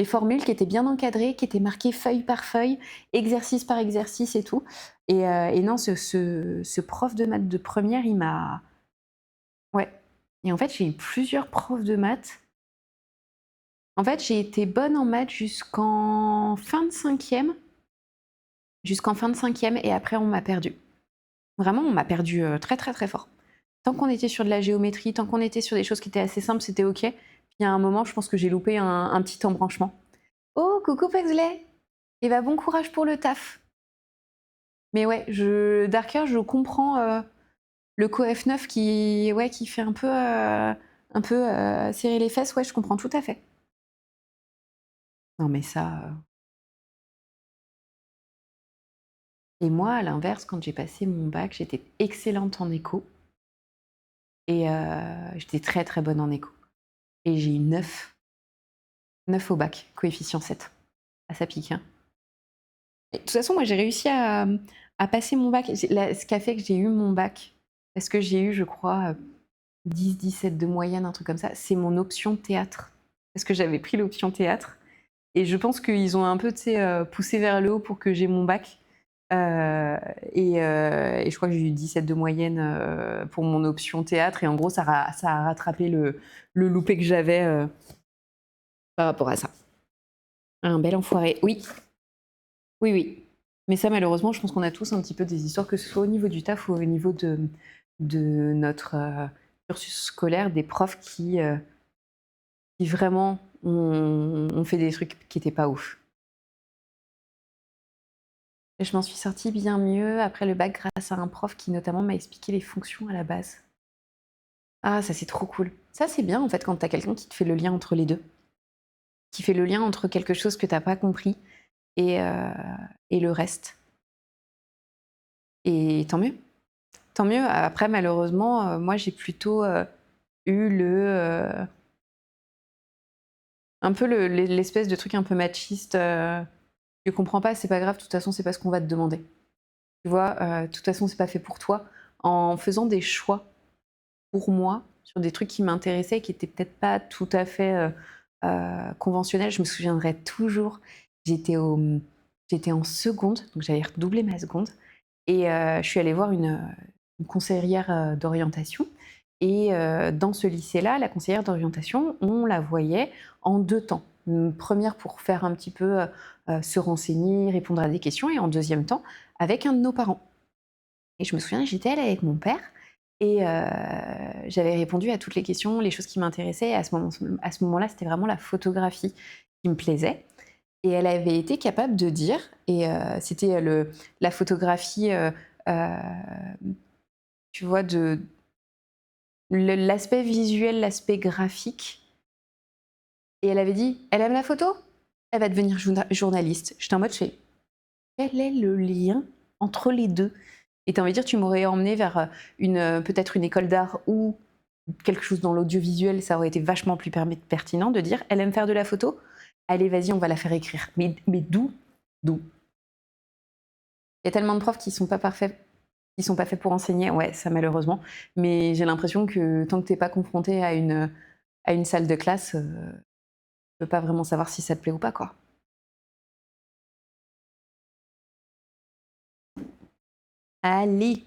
formules qui étaient bien encadrées, qui étaient marquées feuille par feuille, exercice par exercice et tout. Et non, ce prof de maths de première, il m'a... Ouais. Et en fait, j'ai eu plusieurs profs de maths. En fait, j'ai été bonne en maths jusqu'en fin de 5e. Jusqu'en fin de 5e, et après, on m'a perdu. Vraiment, on m'a perdu très, très, très fort. Tant qu'on était sur de la géométrie, tant qu'on était sur des choses qui étaient assez simples, c'était OK. Puis il y a un moment, je pense que j'ai loupé un petit embranchement. Oh, coucou Pexley! Et bah bon courage pour le taf. Mais ouais, Darker, je comprends le CoF9 qui fait un peu serrer les fesses. Ouais, je comprends tout à fait. Non mais ça... Et moi, à l'inverse, quand j'ai passé mon bac, j'étais excellente en éco. Et j'étais très très bonne en éco. Et j'ai eu 9. 9 au bac, coefficient 7. Ah, ça pique, hein. Et de toute façon, moi, j'ai réussi à passer mon bac. Ce qui a fait que j'ai eu mon bac, parce que j'ai eu, je crois, 10, 17 de moyenne, un truc comme ça, c'est mon option théâtre. Parce que j'avais pris l'option théâtre. Et je pense qu'ils ont un peu, poussé vers le haut pour que j'ai mon bac. Et je crois que j'ai eu 17 de moyenne pour mon option théâtre. Et en gros, ça a rattrapé le loupé que j'avais par rapport à ça. Un bel enfoiré. Oui. Oui, oui. Mais ça, malheureusement, je pense qu'on a tous un petit peu des histoires, que ce soit au niveau du taf ou au niveau de notre cursus scolaire, des profs qui vraiment ont fait des trucs qui n'étaient pas ouf. Et je m'en suis sortie bien mieux après le bac grâce à un prof qui notamment m'a expliqué les fonctions à la base. Ah, ça c'est trop cool. Ça c'est bien en fait quand t'as quelqu'un qui te fait le lien entre les deux. Qui fait le lien entre quelque chose que t'as pas compris et le reste. Et tant mieux. Tant mieux. Après, malheureusement, moi, j'ai plutôt eu un peu l'espèce de truc un peu machiste. Je comprends pas, c'est pas grave, de toute façon, c'est pas ce qu'on va te demander. Tu vois, de toute façon, c'est pas fait pour toi. En faisant des choix pour moi sur des trucs qui m'intéressaient et qui étaient peut-être pas tout à fait conventionnels, je me souviendrai toujours. J'étais en seconde, donc j'avais redoublé ma seconde. Et je suis allée voir une conseillère d'orientation. Et dans ce lycée-là, la conseillère d'orientation, on la voyait en 2 temps. Une première pour faire un petit peu, se renseigner, répondre à des questions et en deuxième temps, avec un de nos parents. Et je me souviens, j'étais allée avec mon père et j'avais répondu à toutes les questions, les choses qui m'intéressaient. À ce moment-là, c'était vraiment la photographie qui me plaisait. Et elle avait été capable de dire, et c'était la photographie, heu, tu vois, de l'aspect visuel, l'aspect graphique. Et elle avait dit: «Elle aime la photo? Elle va devenir journaliste». J'étais en mode, je fais: «Quel est le lien entre les 2?» Et tu as envie de dire, tu m'aurais emmenée vers peut-être une école d'art ou quelque chose dans l'audiovisuel, ça aurait été vachement plus pertinent de dire: «Elle aime faire de la photo? Allez, vas-y, on va la faire écrire». Mais d'où? D'où? Il y a tellement de profs qui sont pas parfaits, qui sont pas faits pour enseigner, ouais, ça malheureusement. Mais j'ai l'impression que tant que tu es pas confronté à une salle de classe, tu peux pas vraiment savoir si ça te plaît ou pas, quoi. Allez!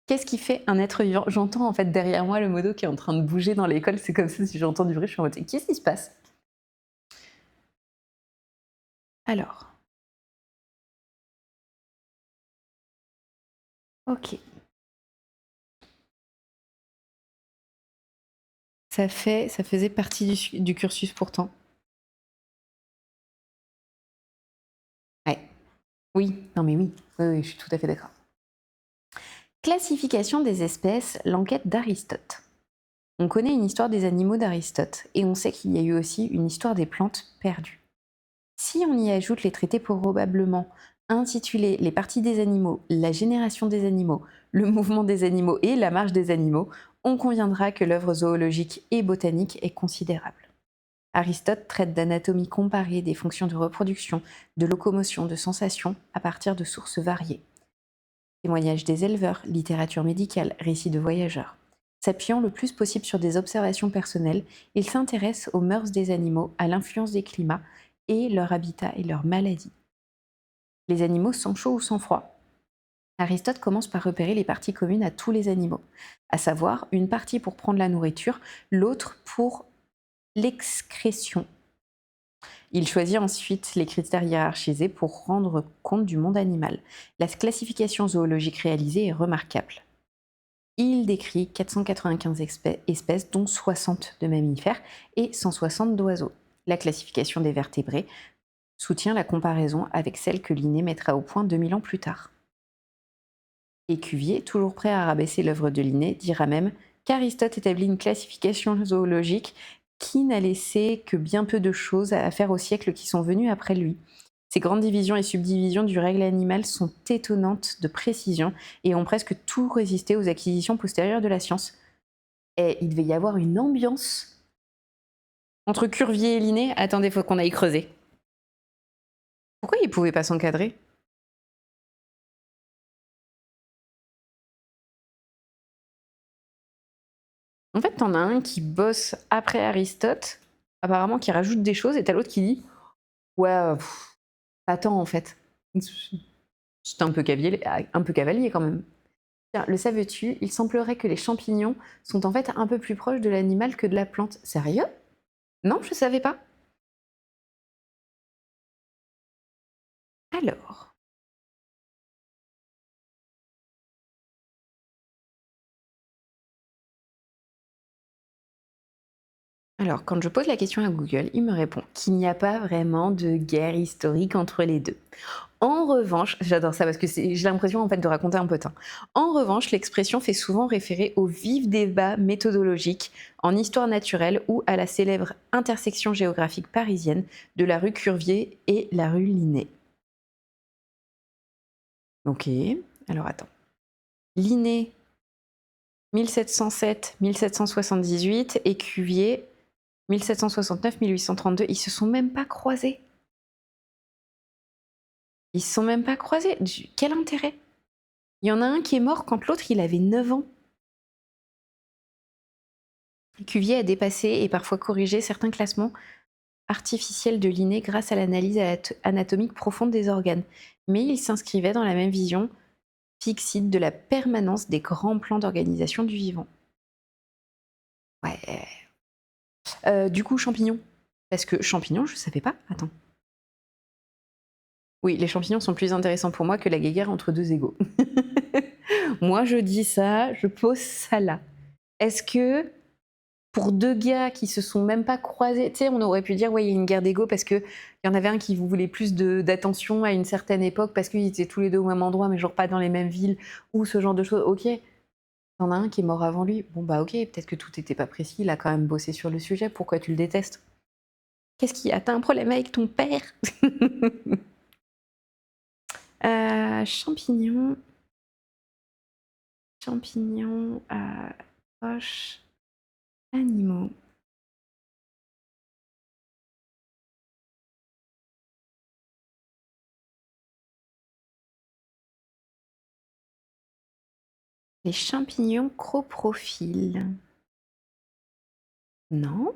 Qu'est-ce qui fait un être vivant? J'entends en fait derrière moi le modo qui est en train de bouger dans l'école, c'est comme ça, si j'entends du bruit, je suis en mode: «Qu'est-ce qui se passe?» Alors, OK. Ça faisait partie du cursus pourtant. Ouais. Oui, non mais oui. Oui, oui, je suis tout à fait d'accord. Classification des espèces, l'enquête d'Aristote. On connaît une histoire des animaux d'Aristote et on sait qu'il y a eu aussi une histoire des plantes perdues. Si on y ajoute les traités probablement intitulés Les parties des animaux, la génération des animaux, le mouvement des animaux et la marche des animaux, on conviendra que l'œuvre zoologique et botanique est considérable. Aristote traite d'anatomie comparée des fonctions de reproduction, de locomotion, de sensation à partir de sources variées. Témoignages des éleveurs, littérature médicale, récits de voyageurs. S'appuyant le plus possible sur des observations personnelles, il s'intéresse aux mœurs des animaux, à l'influence des climats et leur habitat et leurs maladies. Les animaux sans chaud ou sans froid. Aristote commence par repérer les parties communes à tous les animaux, à savoir une partie pour prendre la nourriture, l'autre pour l'excrétion. Il choisit ensuite les critères hiérarchisés pour rendre compte du monde animal. La classification zoologique réalisée est remarquable. Il décrit 495 espèces, dont 60 de mammifères et 160 d'oiseaux. La classification des vertébrés soutient la comparaison avec celle que Linné mettra au point 2000 ans plus tard. Et Cuvier, toujours prêt à rabaisser l'œuvre de Linné, dira même qu'Aristote établit une classification zoologique qui n'a laissé que bien peu de choses à faire aux siècles qui sont venus après lui. Ces grandes divisions et subdivisions du règle animal sont étonnantes de précision et ont presque tout résisté aux acquisitions postérieures de la science. Et il devait y avoir une ambiance entre Cuvier et Linné. Attendez, faut qu'on aille creuser. Pourquoi ils pouvaient pas s'encadrer? En fait, t'en as un qui bosse après Aristote, apparemment qui rajoute des choses, et t'as l'autre qui dit ouais, pas tant en fait. C'est un peu cavalier quand même. Tiens, le savais-tu? Il semblerait que les champignons sont en fait un peu plus proches de l'animal que de la plante. Sérieux? Non, je savais pas. Alors, quand je pose la question à Google, il me répond qu'il n'y a pas vraiment de guerre historique entre les deux. En revanche, j'adore ça parce que j'ai l'impression en fait de raconter un potin. En revanche, l'expression fait souvent référer au vif débat méthodologique en histoire naturelle ou à la célèbre intersection géographique parisienne de la rue Curvier et la rue Linné. Ok, alors attends. Linné, 1707-1778 et Cuvier, 1769-1832. Ils se sont même pas croisés. Ils se sont même pas croisés. Quel intérêt? Il y en a un qui est mort quand l'autre il avait 9 ans. Cuvier a dépassé et parfois corrigé certains classements artificiels de Linné grâce à l'analyse anatomique profonde des organes, mais il s'inscrivait dans la même vision Fixite de la permanence des grands plans d'organisation du vivant. Ouais. Du coup, champignons. Parce que champignons, je savais pas. Attends. Oui, les champignons sont plus intéressants pour moi que la guéguerre entre deux égaux. Moi, je dis ça, je pose ça là. Est-ce que pour deux gars qui se sont même pas croisés, tu sais, on aurait pu dire, ouais, il y a une guerre d'ego parce qu'il y en avait un qui voulait plus d'attention à une certaine époque parce qu'ils étaient tous les deux au même endroit, mais genre pas dans les mêmes villes, ou ce genre de choses. Ok, t'en as un qui est mort avant lui. Bon, bah ok, peut-être que tout n'était pas précis, il a quand même bossé sur le sujet, pourquoi tu le détestes? Qu'est-ce qu'il y a? T'as un problème avec ton père? Champignons. Champignons, proches, animaux. Les champignons croprophiles. Non.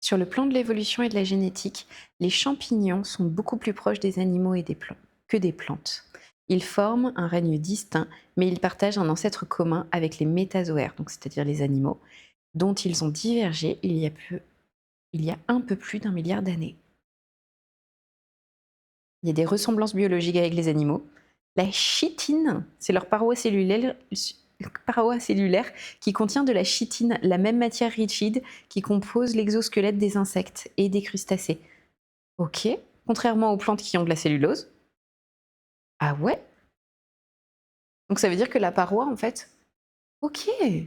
Sur le plan de l'évolution et de la génétique, les champignons sont beaucoup plus proches des animaux et que des plantes. Ils forment un règne distinct, mais ils partagent un ancêtre commun avec les métazoaires, donc c'est-à-dire les animaux, dont ils ont divergé il y a un peu plus d'1 milliard d'années. Il y a des ressemblances biologiques avec les animaux. La chitine, c'est leur paroi cellulaire qui contient de la chitine, la même matière rigide qui compose l'exosquelette des insectes et des crustacés. Ok, contrairement aux plantes qui ont de la cellulose. Ah ouais? Donc ça veut dire que la paroi, en fait, ok. Ce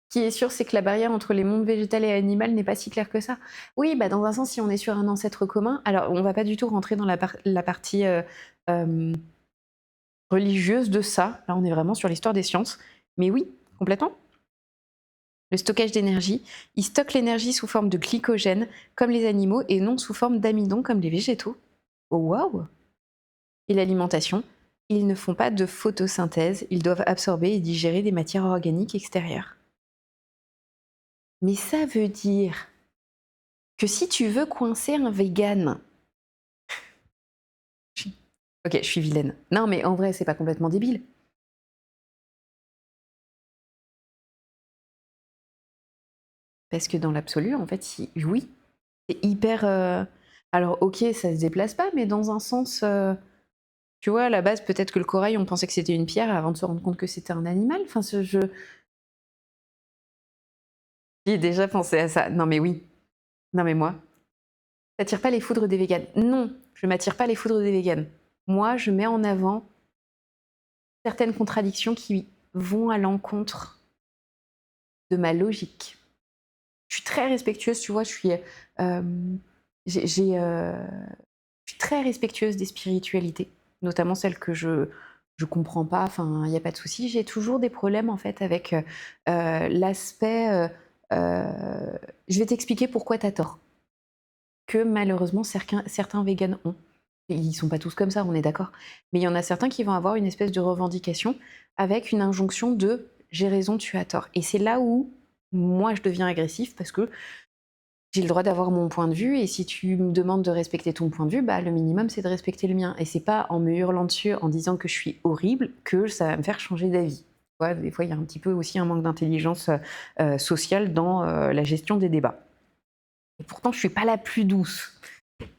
qui est sûr, c'est que la barrière entre les mondes végétal et animal n'est pas si claire que ça. Oui, bah dans un sens, si on est sur un ancêtre commun, alors on va pas du tout rentrer dans la partie euh, religieuse de ça. Là, on est vraiment sur l'histoire des sciences. Mais oui, complètement. Le stockage d'énergie, il stocke l'énergie sous forme de glycogène, comme les animaux, et non sous forme d'amidon, comme les végétaux. Oh waouh! Et l'alimentation, ils ne font pas de photosynthèse, ils doivent absorber et digérer des matières organiques extérieures. Mais ça veut dire que si tu veux coincer un vegan... Ok, je suis vilaine. Non, mais en vrai, c'est pas complètement débile. Parce que dans l'absolu, en fait, oui, c'est hyper... Alors, ok, ça se déplace pas, mais dans un sens... Tu vois, à la base, peut-être que le corail, on pensait que c'était une pierre avant de se rendre compte que c'était un animal. Enfin, ce jeu... J'ai déjà pensé à ça. Non, mais oui. Non, mais moi, t'attires pas les foudres des véganes. Non, je m'attire pas les foudres des véganes. Moi, je mets en avant certaines contradictions qui vont à l'encontre de ma logique. Je suis très respectueuse, tu vois, je suis très respectueuse des spiritualités, notamment celles que je comprends pas, enfin, il n'y a pas de souci. J'ai toujours des problèmes, en fait, avec l'aspect... je vais t'expliquer pourquoi t'as tort. Que malheureusement, certains véganes ont. Ils sont pas tous comme ça, on est d'accord. Mais il y en a certains qui vont avoir une espèce de revendication avec une injonction de j'ai raison, tu as tort. Et c'est là où moi je deviens agressif parce que j'ai le droit d'avoir mon point de vue et si tu me demandes de respecter ton point de vue, bah le minimum c'est de respecter le mien. Et c'est pas en me hurlant dessus, en disant que je suis horrible, que ça va me faire changer d'avis. Ouais, des fois il y a un petit peu aussi un manque d'intelligence sociale dans la gestion des débats. Et pourtant je suis pas la plus douce.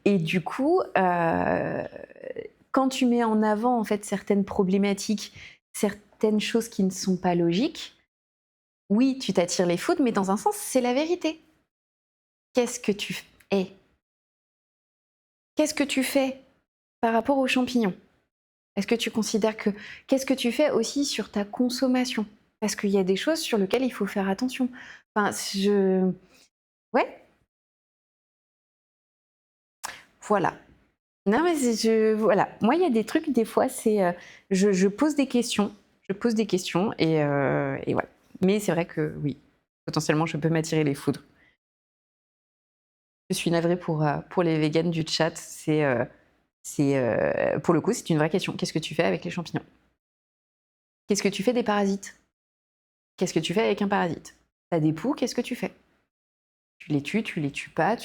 Et du coup, quand tu mets en avant en fait certaines problématiques, certaines choses qui ne sont pas logiques, oui, tu t'attires les foudres, mais dans un sens, c'est la vérité. Qu'est-ce que tu es? Qu'est-ce que tu fais par rapport aux champignons? Est-ce que tu considères que... Qu'est-ce que tu fais aussi sur ta consommation? Parce qu'il y a des choses sur lesquelles il faut faire attention. Enfin, Ouais, voilà. Non, mais voilà. Moi, il y a des trucs, des fois, c'est... je pose des questions. Je pose des questions et voilà. Mais c'est vrai que, oui, potentiellement, je peux m'attirer les foudres. Je suis navrée pour les véganes du chat. Pour le coup, c'est une vraie question. Qu'est-ce que tu fais avec les champignons? Qu'est-ce que tu fais des parasites? Qu'est-ce que tu fais avec un parasite? T'as des poux, qu'est-ce que tu fais? Tu les tues pas,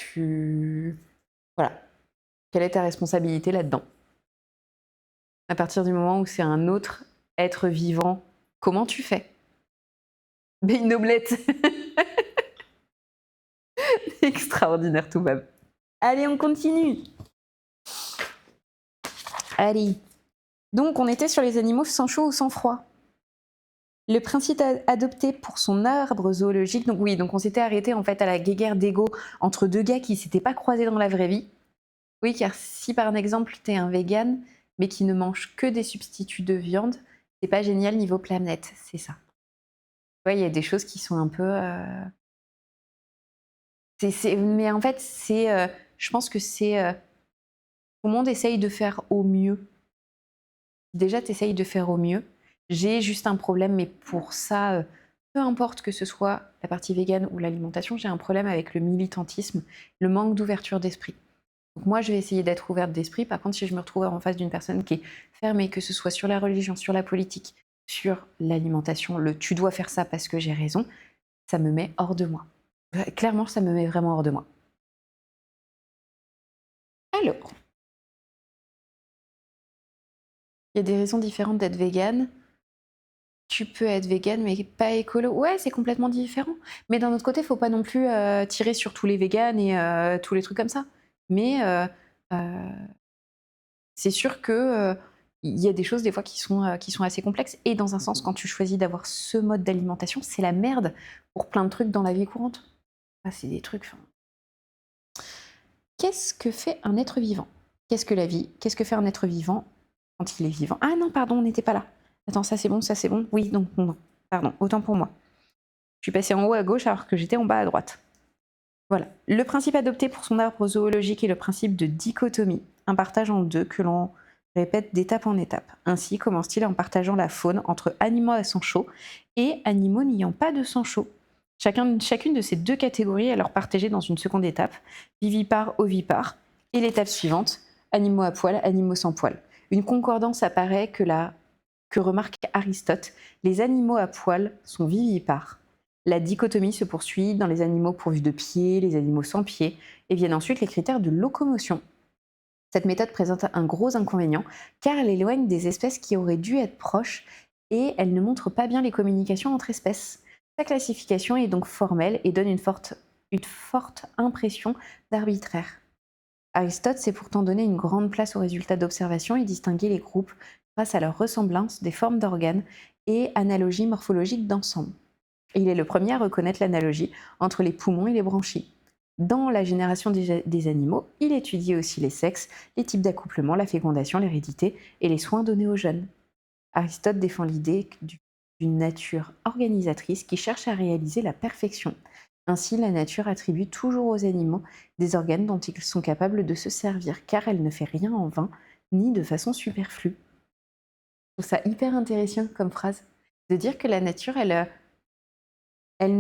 Voilà. Quelle est ta responsabilité là-dedans? À partir du moment où c'est un autre être vivant, comment tu fais? Mais une omelette. Extraordinaire tout même. Allez, on continue. Allez. Donc, on était sur les animaux sans chaud ou sans froid. Le principe adopté pour son arbre zoologique, donc oui, donc on s'était arrêté en fait à la guéguerre d'ego entre deux gars qui s'étaient pas croisés dans la vraie vie. Oui, car si par exemple t'es un vegan, mais qui ne mange que des substituts de viande, c'est pas génial niveau planète, c'est ça. Ouais, il y a des choses qui sont un peu... Mais en fait, je pense que tout le monde essaye de faire au mieux. Déjà, tu essayes de faire au mieux. J'ai juste un problème, mais pour ça, peu importe que ce soit la partie végane ou l'alimentation, j'ai un problème avec le militantisme, le manque d'ouverture d'esprit. Donc moi, je vais essayer d'être ouverte d'esprit. Par contre, si je me retrouve en face d'une personne qui est fermée, que ce soit sur la religion, sur la politique, sur l'alimentation, le tu dois faire ça parce que j'ai raison, ça me met hors de moi. Clairement, ça me met vraiment hors de moi. Alors, il y a des raisons différentes d'être végane. Tu peux être végane mais pas écolo. Ouais, c'est complètement différent. Mais d'un autre côté, faut pas non plus tirer sur tous les véganes et tous les trucs comme ça. Mais c'est sûr que il y a des choses des fois qui sont assez complexes. Et dans un sens, quand tu choisis d'avoir ce mode d'alimentation, c'est la merde pour plein de trucs dans la vie courante. Ah, c'est des trucs. Qu'est-ce que fait un être vivant? Qu'est-ce que la vie? Qu'est-ce que fait un être vivant quand il est vivant? Ah non, pardon, on n'était pas là. Attends, ça c'est bon, ça c'est bon. Oui, donc non. Pardon, autant pour moi. Je suis passée en haut à gauche alors que j'étais en bas à droite. Voilà. Le principe adopté pour son arbre zoologique est le principe de dichotomie, un partage en deux que l'on répète d'étape en étape. Ainsi commence-t-il en partageant la faune entre animaux à sang chaud et animaux n'ayant pas de sang chaud. Chacune de ces deux catégories est alors partagée dans une seconde étape, vivipare, ovipare, et l'étape suivante, animaux à poil, animaux sans poil. Une concordance apparaît que remarque Aristote, les animaux à poil sont vivipares. La dichotomie se poursuit dans les animaux pourvus de pieds, les animaux sans pieds, et viennent ensuite les critères de locomotion. Cette méthode présente un gros inconvénient, car elle éloigne des espèces qui auraient dû être proches, et elle ne montre pas bien les communications entre espèces. Sa classification est donc formelle et donne une forte impression d'arbitraire. Aristote s'est pourtant donné une grande place aux résultats d'observation et distingué les groupes grâce à leur ressemblance des formes d'organes et analogies morphologiques d'ensemble. Il est le premier à reconnaître l'analogie entre les poumons et les branchies. Dans la génération des animaux, il étudie aussi les sexes, les types d'accouplement, la fécondation, l'hérédité et les soins donnés aux jeunes. Aristote défend l'idée d'une nature organisatrice qui cherche à réaliser la perfection. Ainsi, la nature attribue toujours aux animaux des organes dont ils sont capables de se servir, car elle ne fait rien en vain, ni de façon superflue. Je trouve ça hyper intéressant comme phrase, de dire que la nature, elle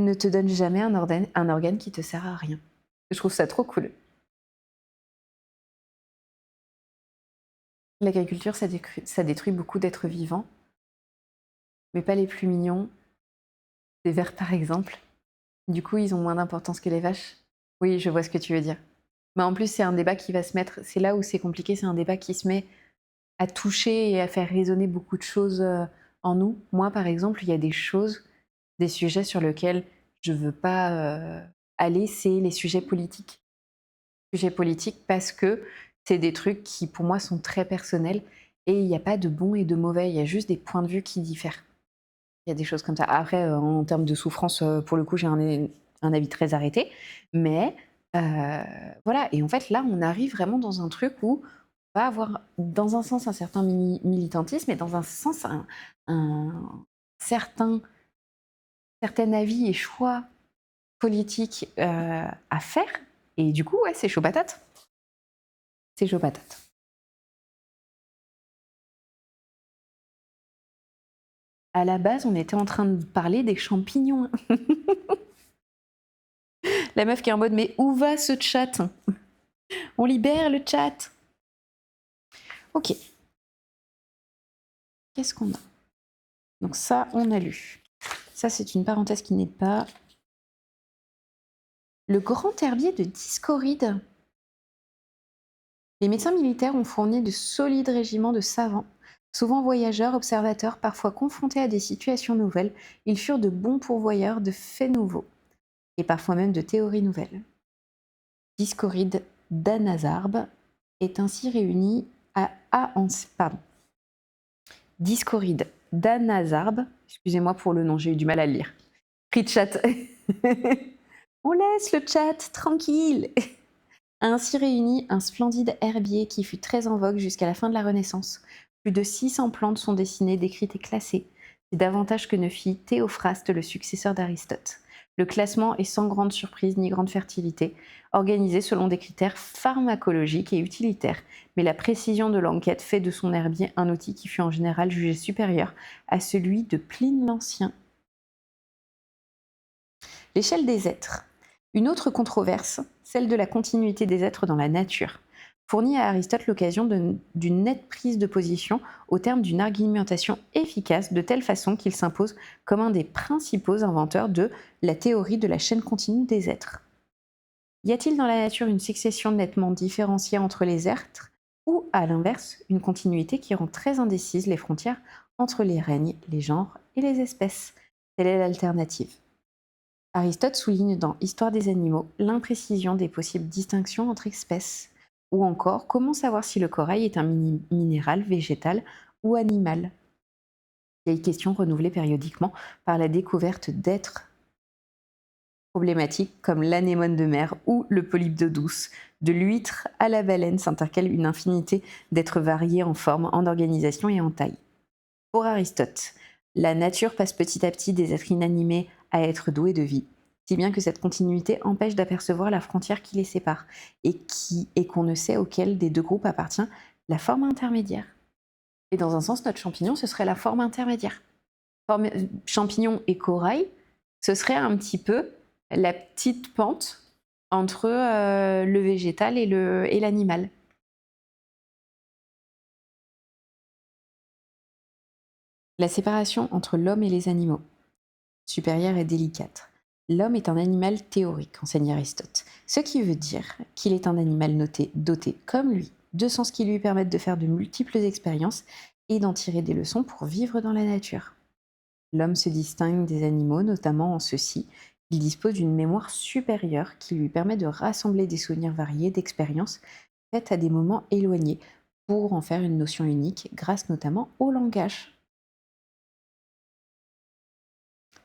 ne te donne jamais un organe qui te sert à rien. Je trouve ça trop cool. L'agriculture, ça détruit beaucoup d'êtres vivants, mais pas les plus mignons. Les vers, par exemple. Du coup, ils ont moins d'importance que les vaches. Oui, je vois ce que tu veux dire. Mais en plus, c'est un débat qui va se mettre... C'est là où c'est compliqué, c'est un débat qui se met à toucher et à faire résonner beaucoup de choses en nous. Moi, par exemple, il y a des choses, des sujets sur lesquels je veux pas aller, c'est les sujets politiques. Sujets politiques parce que c'est des trucs qui, pour moi, sont très personnels et il n'y a pas de bon et de mauvais, il y a juste des points de vue qui diffèrent. Il y a des choses comme ça. Après, en termes de souffrance, pour le coup, j'ai un avis très arrêté. Mais voilà. Et en fait, là, on arrive vraiment dans un truc où on va avoir, dans un sens, un certain militantisme et dans un sens, un certain avis et choix politique à faire. Et du coup, ouais, c'est chaud patate. C'est chaud patate. À la base, on était en train de parler des champignons. La meuf qui est en mode, mais où va ce chat? On libère le chat. Ok. Qu'est-ce qu'on a? Donc ça, on a lu. Ça, c'est une parenthèse qui n'est pas... Le grand herbier de Discoride. Les médecins militaires ont fourni de solides régiments de savants Souvent voyageurs, observateurs, parfois confrontés à des situations nouvelles, ils furent de bons pourvoyeurs de faits nouveaux, et parfois même de théories nouvelles. Discoride d'Anazarbe est ainsi réuni pardon. Discoride d'Anazarbe, excusez-moi pour le nom, j'ai eu du mal à le lire. Prix de chat. On laisse le chat tranquille. A ainsi réuni un splendide herbier qui fut très en vogue jusqu'à la fin de la Renaissance. Plus de 600 plantes sont dessinées, décrites et classées. C'est davantage que ne fit Théophraste, le successeur d'Aristote. Le classement est sans grande surprise ni grande fertilité, organisé selon des critères pharmacologiques et utilitaires, mais la précision de l'enquête fait de son herbier un outil qui fut en général jugé supérieur à celui de Pline l'Ancien. L'échelle des êtres. Une autre controverse, celle de la continuité des êtres dans la nature, fournit à Aristote l'occasion d'une nette prise de position au terme d'une argumentation efficace de telle façon qu'il s'impose comme un des principaux inventeurs de la théorie de la chaîne continue des êtres. Y a-t-il dans la nature une succession nettement différenciée entre les êtres ou, à l'inverse, une continuité qui rend très indécises les frontières entre les règnes, les genres et les espèces? Telle est l'alternative. Aristote souligne dans Histoire des animaux l'imprécision des possibles distinctions entre espèces, ou encore comment savoir si le corail est un minéral, végétal ou animal. Vieille question renouvelée périodiquement par la découverte d'êtres problématiques comme l'anémone de mer ou le polype d'eau douce. De l'huître à la baleine s'intercale une infinité d'êtres variés en forme, en organisation et en taille. Pour Aristote, la nature passe petit à petit des êtres inanimés à être doués de vie, si bien que cette continuité empêche d'apercevoir la frontière qui les sépare et qu'on ne sait auquel des deux groupes appartient la forme intermédiaire. Et dans un sens, notre champignon, ce serait la forme intermédiaire. Champignon et corail, ce serait un petit peu la petite pente entre le végétal et l'animal. La séparation entre l'homme et les animaux, supérieure et délicate. L'homme est un animal théorique, enseigne Aristote, ce qui veut dire qu'il est un animal doté, comme lui, de sens qui lui permettent de faire de multiples expériences et d'en tirer des leçons pour vivre dans la nature. L'homme se distingue des animaux, notamment en ceci, il dispose d'une mémoire supérieure qui lui permet de rassembler des souvenirs variés d'expériences faites à des moments éloignés pour en faire une notion unique, grâce notamment au langage.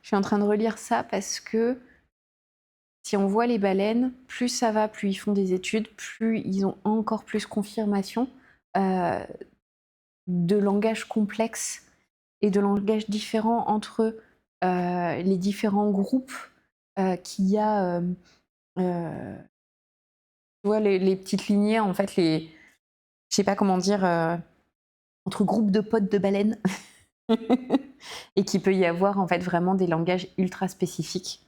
Je suis en train de relire ça parce que si on voit les baleines, plus ça va, plus ils font des études, plus ils ont encore plus confirmation euh, de langage complexe et de langage différent entre les différents groupes qu'il y a. Tu vois, les petites lignées, en fait, je sais pas comment dire, entre groupes de potes de baleines. Et qu'il peut y avoir en fait vraiment des langages ultra spécifiques.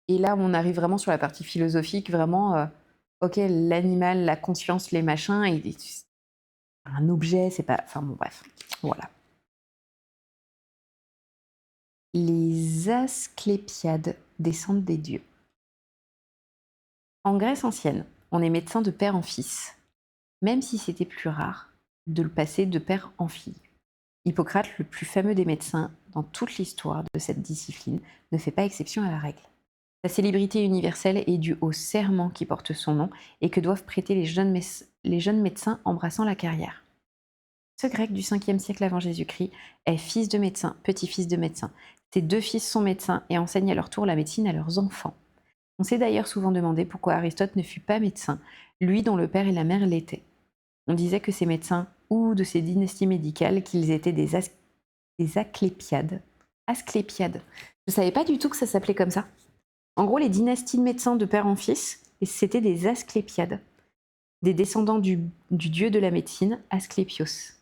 Et là, on arrive vraiment sur la partie philosophique, vraiment, ok, l'animal, la conscience, les machins, un objet, c'est pas... Enfin bon, bref, voilà. Les Asclépiades descendent des dieux. En Grèce ancienne, on est médecin de père en fils, même si c'était plus rare de le passer de père en fille. Hippocrate, le plus fameux des médecins dans toute l'histoire de cette discipline, ne fait pas exception à la règle. Sa célébrité universelle est due au serment qui porte son nom et que doivent prêter les jeunes médecins embrassant la carrière. Ce grec du 5e siècle avant Jésus-Christ est fils de médecin, petit-fils de médecin. Ses deux fils sont médecins et enseignent à leur tour la médecine à leurs enfants. On s'est d'ailleurs souvent demandé pourquoi Aristote ne fut pas médecin, lui dont le père et la mère l'étaient. On disait que ces médecins, ou de ces dynasties médicales, qu'ils étaient des Asclépiades. Asclépiades. Je ne savais pas du tout que ça s'appelait comme ça. En gros, les dynasties de médecins de père en fils, c'était des Asclépiades, des descendants du dieu de la médecine, Asclépios.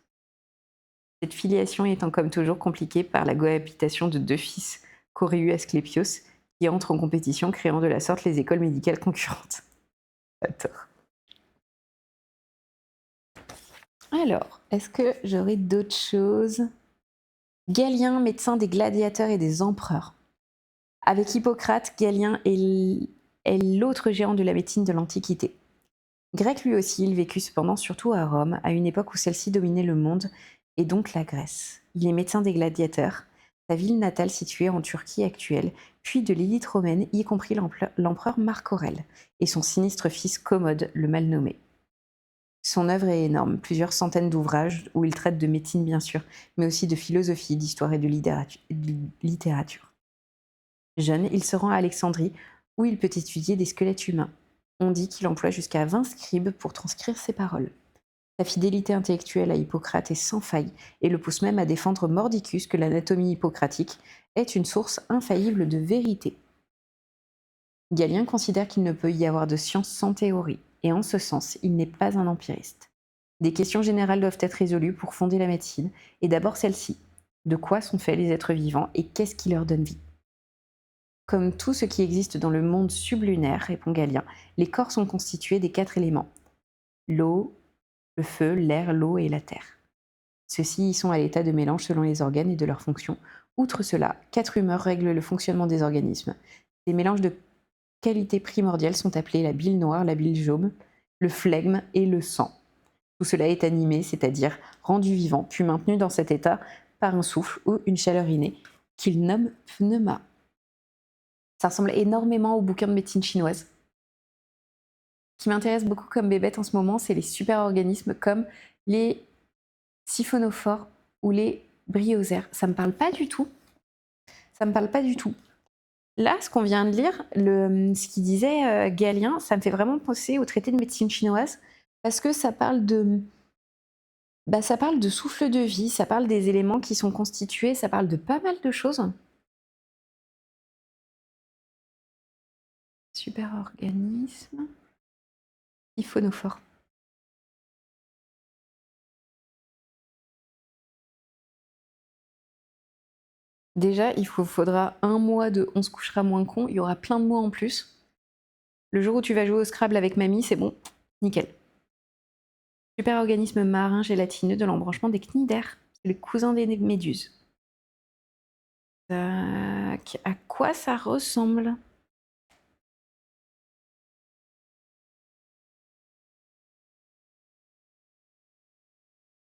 Cette filiation étant comme toujours compliquée par la cohabitation de deux fils qu'aurait eu Asclépios, qui entrent en compétition, créant de la sorte les écoles médicales concurrentes. Attends. Alors, est-ce que j'aurais d'autres choses? Galien, médecin des gladiateurs et des empereurs. Avec Hippocrate, Galien est l'autre géant de la médecine de l'Antiquité. Grec lui aussi, il vécut cependant surtout à Rome, à une époque où celle-ci dominait le monde, et donc la Grèce. Il est médecin des gladiateurs, sa ville natale située en Turquie actuelle, puis de l'élite romaine, y compris l'empereur Marc Aurèle, et son sinistre fils Commode, le mal nommé. Son œuvre est énorme, plusieurs centaines d'ouvrages où il traite de médecine bien sûr, mais aussi de philosophie, d'histoire et de littérature. Jeune, il se rend à Alexandrie, où il peut étudier des squelettes humains. On dit qu'il emploie jusqu'à 20 scribes pour transcrire ses paroles. Sa fidélité intellectuelle à Hippocrate est sans faille et le pousse même à défendre mordicus que l'anatomie hippocratique est une source infaillible de vérité. Galien considère qu'il ne peut y avoir de science sans théorie, et en ce sens, il n'est pas un empiriste. Des questions générales doivent être résolues pour fonder la médecine, et d'abord celle-ci. De quoi sont faits les êtres vivants et qu'est-ce qui leur donne vie ? Comme tout ce qui existe dans le monde sublunaire, répond Galien, les corps sont constitués des 4 éléments. L'eau, le feu, l'air, l'eau et la terre. Ceux-ci y sont à l'état de mélange selon les organes et de leurs fonctions. Outre cela, 4 humeurs règlent le fonctionnement des organismes. Ces mélanges de qualités primordiales sont appelées la bile noire, la bile jaune, le flegme et le sang. Tout cela est animé, c'est-à-dire rendu vivant, puis maintenu dans cet état par un souffle ou une chaleur innée qu'il nomme pneuma. Ça ressemble énormément au bouquin de médecine chinoise. Ce qui m'intéresse beaucoup comme bébête en ce moment, c'est les super-organismes comme les siphonophores ou les bryosaires. Ça me parle pas du tout. Ça me parle pas du tout. Là, ce qu'on vient de lire, ce qu'il disait Galien, ça me fait vraiment penser au traité de médecine chinoise parce que ça parle de souffle de vie, ça parle des éléments qui sont constitués, ça parle de pas mal de choses. Super-organisme, siphonophore. Déjà, il faudra un mois de On se couchera moins con, il y aura plein de mots en plus. Le jour où tu vas jouer au Scrabble avec mamie, c'est bon, nickel. Super-organisme marin gélatineux de l'embranchement des cnidaires. C'est le cousin des méduses. Tac. À quoi ça ressemble ?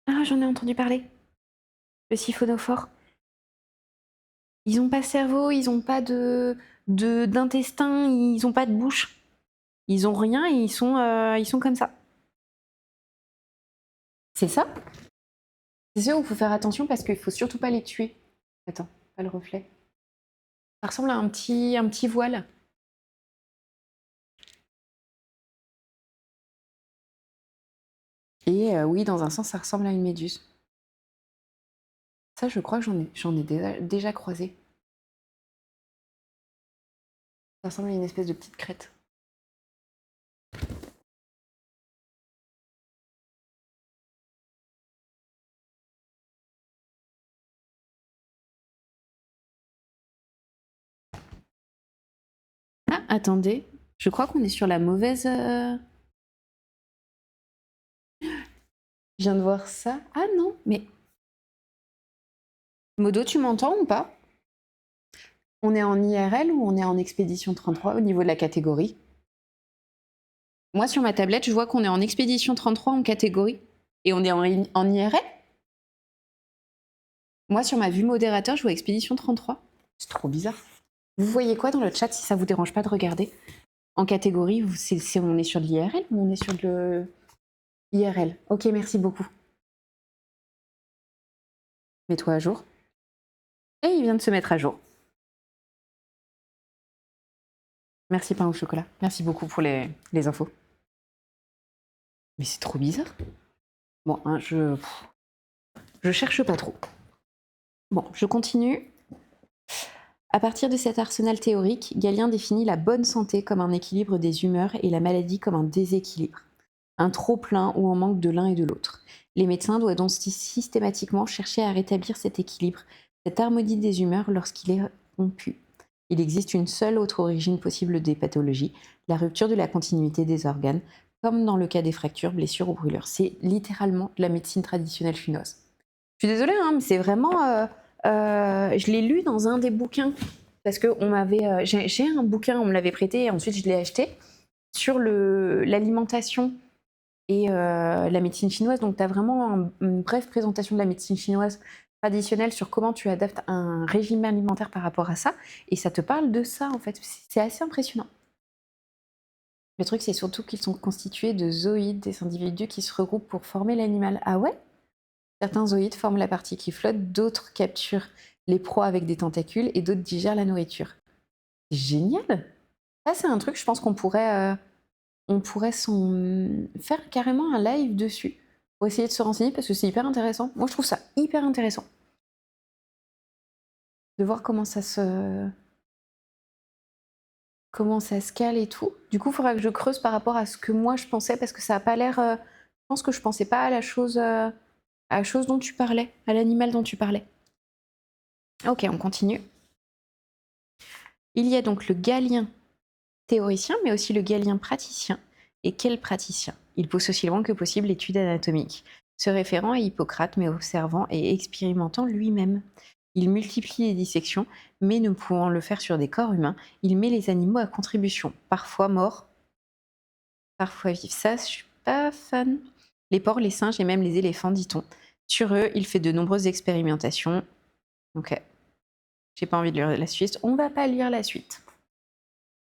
Ah, j'en ai entendu parler. Le siphonophore. Ils n'ont pas de cerveau, ils n'ont pas d'intestin, ils n'ont pas de bouche. Ils ont rien et ils sont comme ça. C'est ça ? C'est sûr, il faut faire attention parce qu'il faut surtout pas les tuer. Attends, pas le reflet. Ça ressemble à un petit voile. Et oui, dans un sens, ça ressemble à une méduse. Ça, je crois que j'en ai déjà croisé. Ça ressemble à une espèce de petite crête. Ah, attendez. Je crois qu'on est sur la mauvaise... Je viens de voir ça. Ah non, mais... Modo, tu m'entends ou pas ? On est en IRL ou on est en expédition 33 au niveau de la catégorie ? Moi, sur ma tablette, je vois qu'on est en expédition 33 en catégorie. Et on est en IRL ? Moi, sur ma vue modérateur, je vois expédition 33. C'est trop bizarre. Vous voyez quoi dans le chat si ça vous dérange pas de regarder ? En catégorie, on est sur de l'IRL ou on est sur de l'IRL ? Ok, merci beaucoup. Mets-toi à jour. Et il vient de se mettre à jour. Merci pain au chocolat. Merci beaucoup pour les infos. Mais c'est trop bizarre. Bon, hein, je cherche pas trop. Bon, je continue. À partir de cet arsenal théorique, Galien définit la bonne santé comme un équilibre des humeurs et la maladie comme un déséquilibre, un trop-plein ou un manque de l'un et de l'autre. Les médecins doivent donc systématiquement chercher à rétablir cet équilibre, cette harmonie des humeurs lorsqu'il est rompu. Il existe une seule autre origine possible des pathologies, la rupture de la continuité des organes, comme dans le cas des fractures, blessures ou brûlures. C'est littéralement de la médecine traditionnelle chinoise. Je suis désolée, hein, mais c'est vraiment... je l'ai lu dans un des bouquins, parce que j'ai un bouquin, on me l'avait prêté, et ensuite je l'ai acheté, sur l'alimentation et la médecine chinoise. Donc, tu as vraiment une brève présentation de la médecine chinoise traditionnelle sur comment tu adaptes un régime alimentaire par rapport à ça. Et ça te parle de ça, en fait. C'est assez impressionnant. Le truc, c'est surtout qu'ils sont constitués de zooïdes, des individus qui se regroupent pour former l'animal. Ah ouais? Certains zooïdes forment la partie qui flotte, d'autres capturent les proies avec des tentacules et d'autres digèrent la nourriture. C'est génial! Ça, c'est un truc, je pense on pourrait faire carrément un live dessus pour essayer de se renseigner parce que c'est hyper intéressant. Moi, je trouve ça hyper intéressant de voir comment ça se cale et tout. Du coup, il faudra que je creuse par rapport à ce que moi je pensais parce que ça a pas l'air. Je pense que je pensais pas à la chose dont tu parlais, à l'animal dont tu parlais. Ok, on continue. Il y a donc le galien théoricien, mais aussi le galien praticien. Et quel praticien? Il pousse aussi loin que possible l'étude anatomique, se référant à Hippocrate, mais observant et expérimentant lui-même. Il multiplie les dissections, mais ne pouvant le faire sur des corps humains, il met les animaux à contribution, parfois morts, parfois vifs. Ça, je suis pas fan. Les porcs, les singes et même les éléphants, dit-on. Sur eux, il fait de nombreuses expérimentations. Ok, j'ai pas envie de lire la suite. On va pas lire la suite.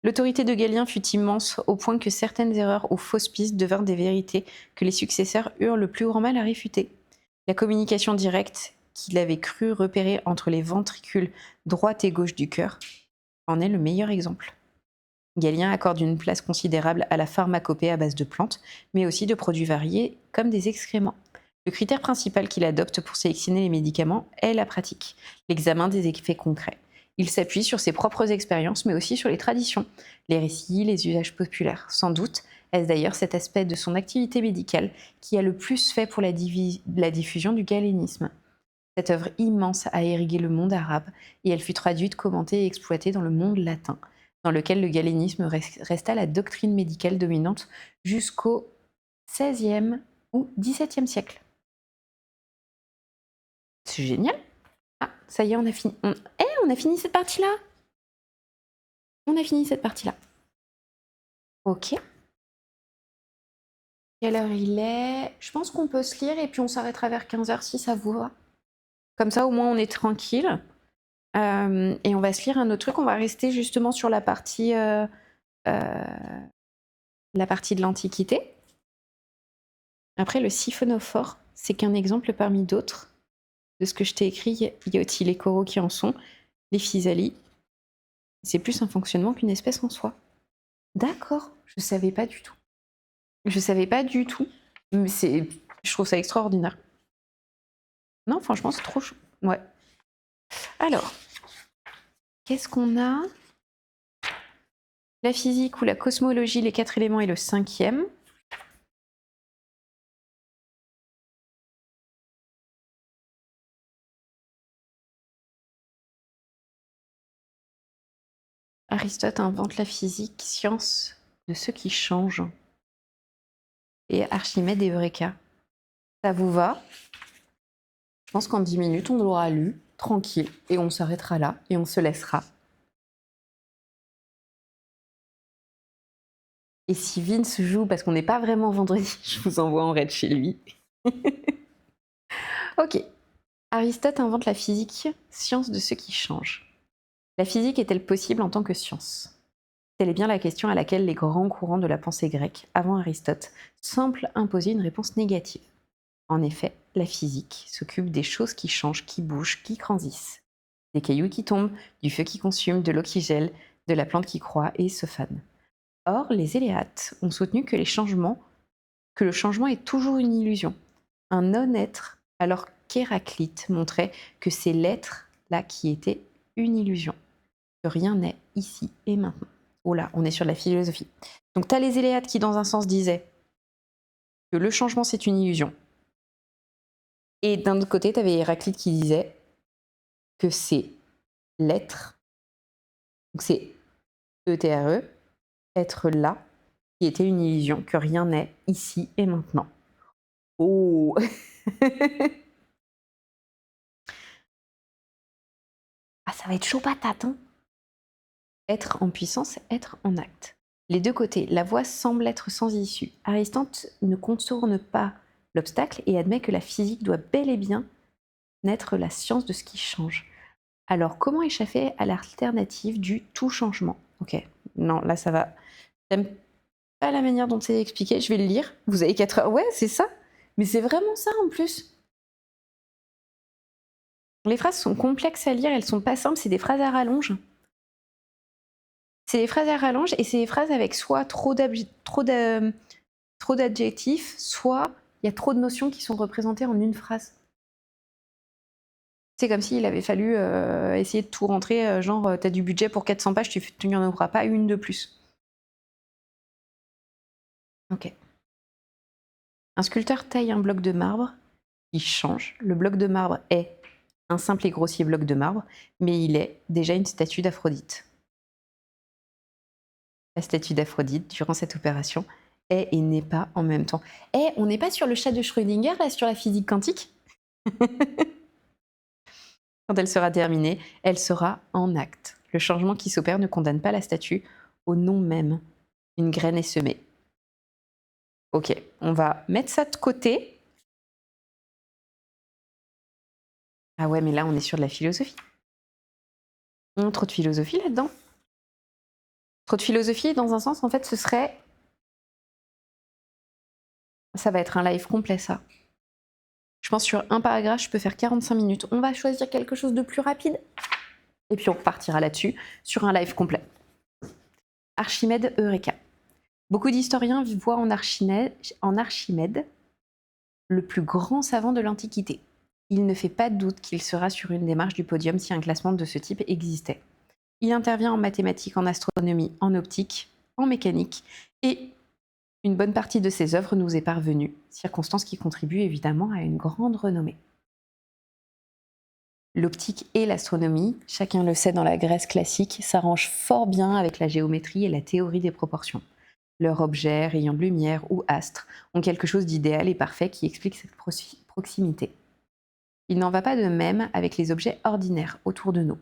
L'autorité de Galien fut immense, au point que certaines erreurs ou fausses pistes devinrent des vérités que les successeurs eurent le plus grand mal à réfuter. La communication directe qu'il avait cru repérer entre les ventricules droite et gauche du cœur en est le meilleur exemple. Galien accorde une place considérable à la pharmacopée à base de plantes, mais aussi de produits variés comme des excréments. Le critère principal qu'il adopte pour sélectionner les médicaments est la pratique, l'examen des effets concrets. Il s'appuie sur ses propres expériences, mais aussi sur les traditions, les récits, les usages populaires. Sans doute est-ce d'ailleurs cet aspect de son activité médicale qui a le plus fait pour la diffusion du galénisme. Cette œuvre immense a irrigué le monde arabe et elle fut traduite, commentée et exploitée dans le monde latin, dans lequel le galénisme resta la doctrine médicale dominante jusqu'au XVIe ou XVIIe siècle. C'est génial! Ah, ça y est, on a fini. On a fini cette partie-là! On a fini cette partie-là. Ok. Quelle heure il est? Je pense qu'on peut se lire et puis on s'arrêtera vers 15h si ça vous va. Comme ça, au moins, on est tranquille. Et on va se lire un autre truc. On va rester justement sur la partie de l'Antiquité. Après, le siphonophore, c'est qu'un exemple parmi d'autres de ce que je t'ai écrit. Il y a aussi les coraux qui en sont, les physalies. C'est plus un fonctionnement qu'une espèce en soi. D'accord, je savais pas du tout. Je savais pas du tout. Mais je trouve ça extraordinaire. Non, franchement, c'est trop chou. Ouais. Alors, qu'est-ce qu'on a? La physique ou la cosmologie, les 4 éléments et le 5e. Aristote invente la physique, science de ce qui change. Et Archimède et Eureka. Ça vous va? Je pense qu'en 10 minutes, on l'aura lu, tranquille, et on s'arrêtera là, et on se laissera. Et si Vince joue, parce qu'on n'est pas vraiment vendredi, je vous envoie en raid chez lui. Ok. Aristote invente la physique, science de ce qui change. La physique est-elle possible en tant que science? Telle est bien la question à laquelle les grands courants de la pensée grecque, avant Aristote, semblent imposer une réponse négative. En effet, la physique s'occupe des choses qui changent, qui bougent, qui grandissent. Des cailloux qui tombent, du feu qui consume, de l'eau qui gèle, de la plante qui croît et se fane. Or, les Éléates ont soutenu que le changement est toujours une illusion, un non-être, alors qu'Héraclite montrait que c'est l'être-là qui était une illusion, que rien n'est ici et maintenant. Oh là, on est sur de la philosophie. Donc tu as les Éléates qui, dans un sens, disaient que le changement, c'est une illusion. Et d'un autre côté, tu avais Héraclite qui disait que c'est l'être, donc c'est E-T-R-E, être là, qui était une illusion, que rien n'est ici et maintenant. Oh Ah, ça va être chaud patate, hein. Être en puissance, être en acte. Les deux côtés, la voie semble être sans issue. Aristote ne contourne pas l'obstacle et admet que la physique doit bel et bien naître la science de ce qui change. Alors, comment échapper à l'alternative du tout changement? Ok, non, là ça va. J'aime pas la manière dont c'est expliqué, je vais le lire. Vous avez 4 heures. Ouais, c'est ça. Mais c'est vraiment ça en plus. Les phrases sont complexes à lire, elles sont pas simples, c'est des phrases à rallonge. C'est des phrases à rallonge et c'est des phrases avec soit trop d'adjectifs, soit il y a trop de notions qui sont représentées en une phrase. C'est comme s'il avait fallu essayer de tout rentrer, genre t'as du budget pour 400 pages, tu n'y en auras pas une de plus. Ok. Un sculpteur taille un bloc de marbre, il change. Le bloc de marbre est un simple et grossier bloc de marbre, mais il est déjà une statue d'Aphrodite. La statue d'Aphrodite, durant cette opération, est et n'est pas en même temps. Eh, on n'est pas sur le chat de Schrödinger, là, sur la physique quantique? Quand elle sera terminée, elle sera en acte. Le changement qui s'opère ne condamne pas la statue au nom même. Une graine est semée. Ok, on va mettre ça de côté. Ah ouais, mais là, on est sur de la philosophie. Trop de philosophie là-dedans. Trop de philosophie, dans un sens, en fait, ce serait... Ça va être un live complet, ça. Je pense sur un paragraphe, je peux faire 45 minutes. On va choisir quelque chose de plus rapide. Et puis on repartira là-dessus, sur un live complet. Archimède Eureka. Beaucoup d'historiens voient en Archimède le plus grand savant de l'Antiquité. Il ne fait pas de doute qu'il sera sur une des marches du podium si un classement de ce type existait. Il intervient en mathématiques, en astronomie, en optique, en mécanique, et une bonne partie de ses œuvres nous est parvenue, circonstance qui contribue évidemment à une grande renommée. L'optique et l'astronomie, chacun le sait dans la Grèce classique, s'arrangent fort bien avec la géométrie et la théorie des proportions. Leurs objets, rayons de lumière ou astres, ont quelque chose d'idéal et parfait qui explique cette proximité. Il n'en va pas de même avec les objets ordinaires autour de nous.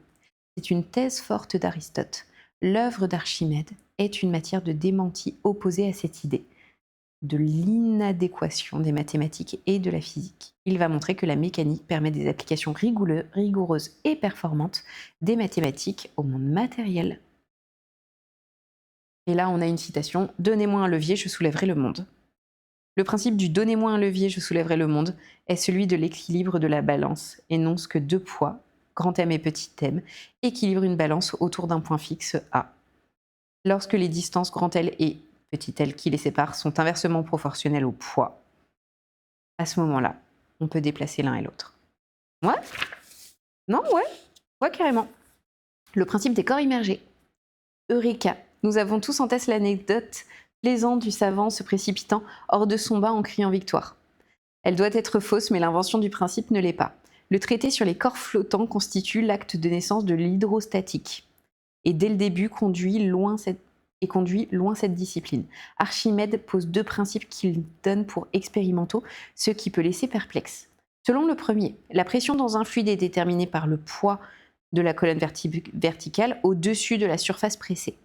C'est une thèse forte d'Aristote. L'œuvre d'Archimède est une matière de démenti opposée à cette idée de l'inadéquation des mathématiques et de la physique. Il va montrer que la mécanique permet des applications rigoureuses et performantes des mathématiques au monde matériel. Et là, on a une citation « Donnez-moi un levier, je soulèverai le monde ». Le principe du « donnez-moi un levier, je soulèverai le monde » est celui de l'équilibre de la balance, énonce que deux poids, grand M et petit m, équilibrent une balance autour d'un point fixe A. Lorsque les distances grand L et petit l qui les séparent sont inversement proportionnelles au poids, à ce moment-là, on peut déplacer l'un et l'autre. Ouais? Non, ouais? Ouais, carrément. Le principe des corps immergés. Eureka! Nous avons tous en tête l'anecdote plaisante du savant se précipitant hors de son bas en criant victoire. Elle doit être fausse, mais l'invention du principe ne l'est pas. Le traité sur les corps flottants constitue l'acte de naissance de l'hydrostatique. Et dès le début, conduit loin cette discipline. Archimède pose deux principes qu'il donne pour expérimentaux, ce qui peut laisser perplexe. Selon le premier, la pression dans un fluide est déterminée par le poids de la colonne verticale au-dessus de la surface pressée.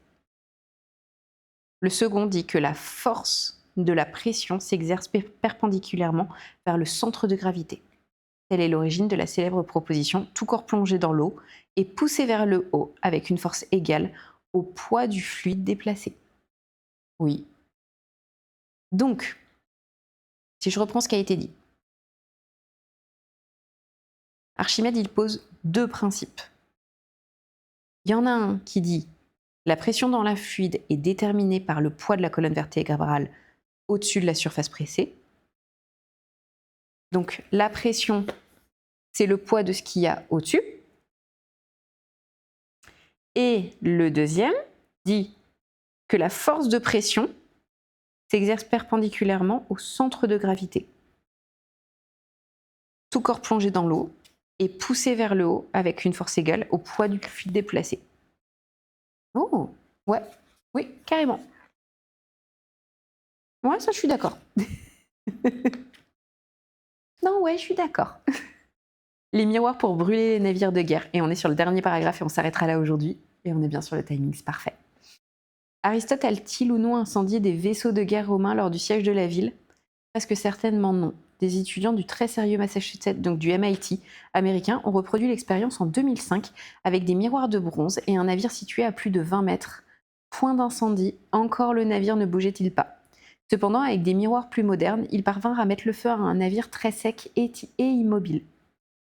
Le second dit que la force de la pression s'exerce perpendiculairement vers le centre de gravité. Telle est l'origine de la célèbre proposition « tout corps plongé dans l'eau est poussé vers le haut avec une force égale au poids du fluide déplacé ». Oui. Donc, si je reprends ce qui a été dit, Archimède, il pose deux principes. Il y en a un qui dit la pression dans la fluide est déterminée par le poids de la colonne vertébrale au-dessus de la surface pressée. Donc, la pression, c'est le poids de ce qu'il y a au-dessus. Et le deuxième dit que la force de pression s'exerce perpendiculairement au centre de gravité. Tout corps plongé dans l'eau est poussé vers le haut avec une force égale au poids du fluide déplacé. Oh, ouais, oui, carrément. Ouais, ça, je suis d'accord. Non, ouais, je suis d'accord. Les miroirs pour brûler les navires de guerre. Et on est sur le dernier paragraphe et on s'arrêtera là aujourd'hui. Et on est bien sur le timing, c'est parfait. Aristote a-t-il ou non incendié des vaisseaux de guerre romains lors du siège de la ville? Presque certainement non. Des étudiants du très sérieux Massachusetts, donc du MIT américain, ont reproduit l'expérience en 2005 avec des miroirs de bronze et un navire situé à plus de 20 mètres. Point d'incendie, encore le navire ne bougeait-il pas. Cependant, avec des miroirs plus modernes, ils parvinrent à mettre le feu à un navire très sec et immobile.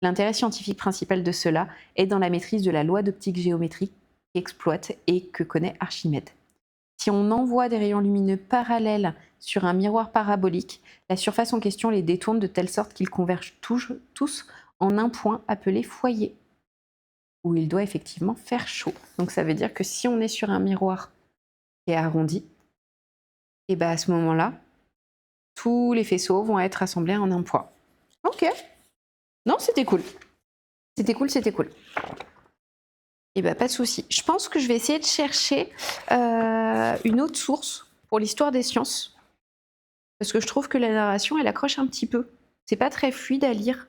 L'intérêt scientifique principal de cela est dans la maîtrise de la loi d'optique géométrique qu'exploite et que connaît Archimède. Si on envoie des rayons lumineux parallèles sur un miroir parabolique, la surface en question les détourne de telle sorte qu'ils convergent tous en un point appelé foyer, où il doit effectivement faire chaud. Donc ça veut dire que si on est sur un miroir qui est arrondi, et ben à ce moment-là, tous les faisceaux vont être assemblés en un point. Ok. Non, c'était cool. C'était cool. Et ben pas de souci. Je pense que je vais essayer de chercher une autre source pour l'histoire des sciences. Parce que je trouve que la narration, elle accroche un petit peu. C'est pas très fluide à lire.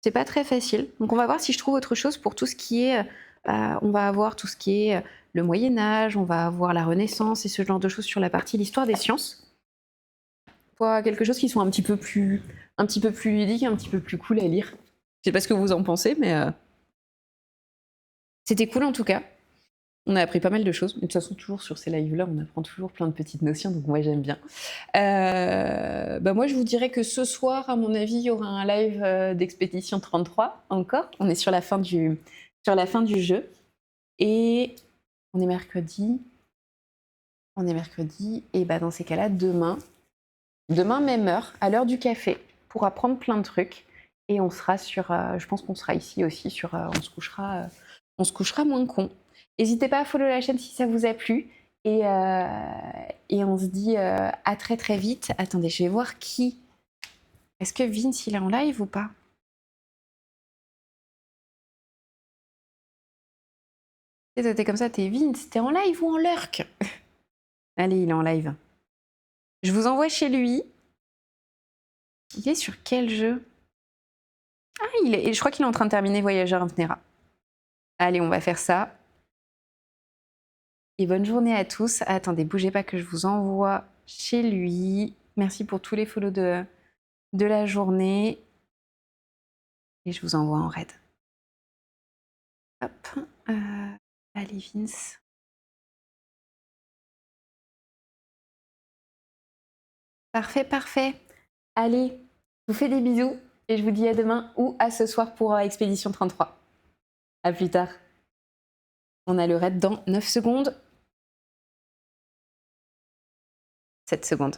C'est pas très facile. Donc on va voir si je trouve autre chose pour tout ce qui est... on va avoir tout ce qui est le Moyen-Âge, on va avoir la Renaissance et ce genre de choses sur la partie l'histoire des sciences. Pour avoir quelque chose qui soit un petit peu plus ludique, un petit peu plus cool à lire. Je sais pas ce que vous en pensez, mais c'était cool en tout cas. On a appris pas mal de choses, mais de toute façon, toujours sur ces lives-là, on apprend toujours plein de petites notions, donc moi j'aime bien. Moi, je vous dirais que ce soir, à mon avis, il y aura un live d'Expédition 33 encore. On est sur la fin du jeu. Et on est mercredi. Et dans ces cas-là, demain, même heure, à l'heure du café, pour apprendre plein de trucs. Et on sera sur... je pense qu'on sera ici aussi sur... on se couchera moins con. N'hésitez pas à follow la chaîne si ça vous a plu. Et on se dit à très très vite. Attendez, je vais voir qui. Est-ce que Vince, il est en live ou pas? T'es comme ça, t'es Vince. T'es en live ou en lurk? Allez, il est en live. Je vous envoie chez lui. Il est sur quel jeu? Ah, je crois qu'il est en train de terminer Voyageur Infnera. Allez, on va faire ça. Et bonne journée à tous. Attendez, bougez pas que je vous envoie chez lui. Merci pour tous les follow de la journée. Et je vous envoie en raid. Hop. Allez, Vince. Parfait. Allez, je vous fais des bisous et je vous dis à demain ou à ce soir pour Expédition 33. À plus tard. On a le raid dans 9 secondes. 7 secondes.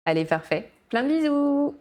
Allez, parfait. Plein de bisous.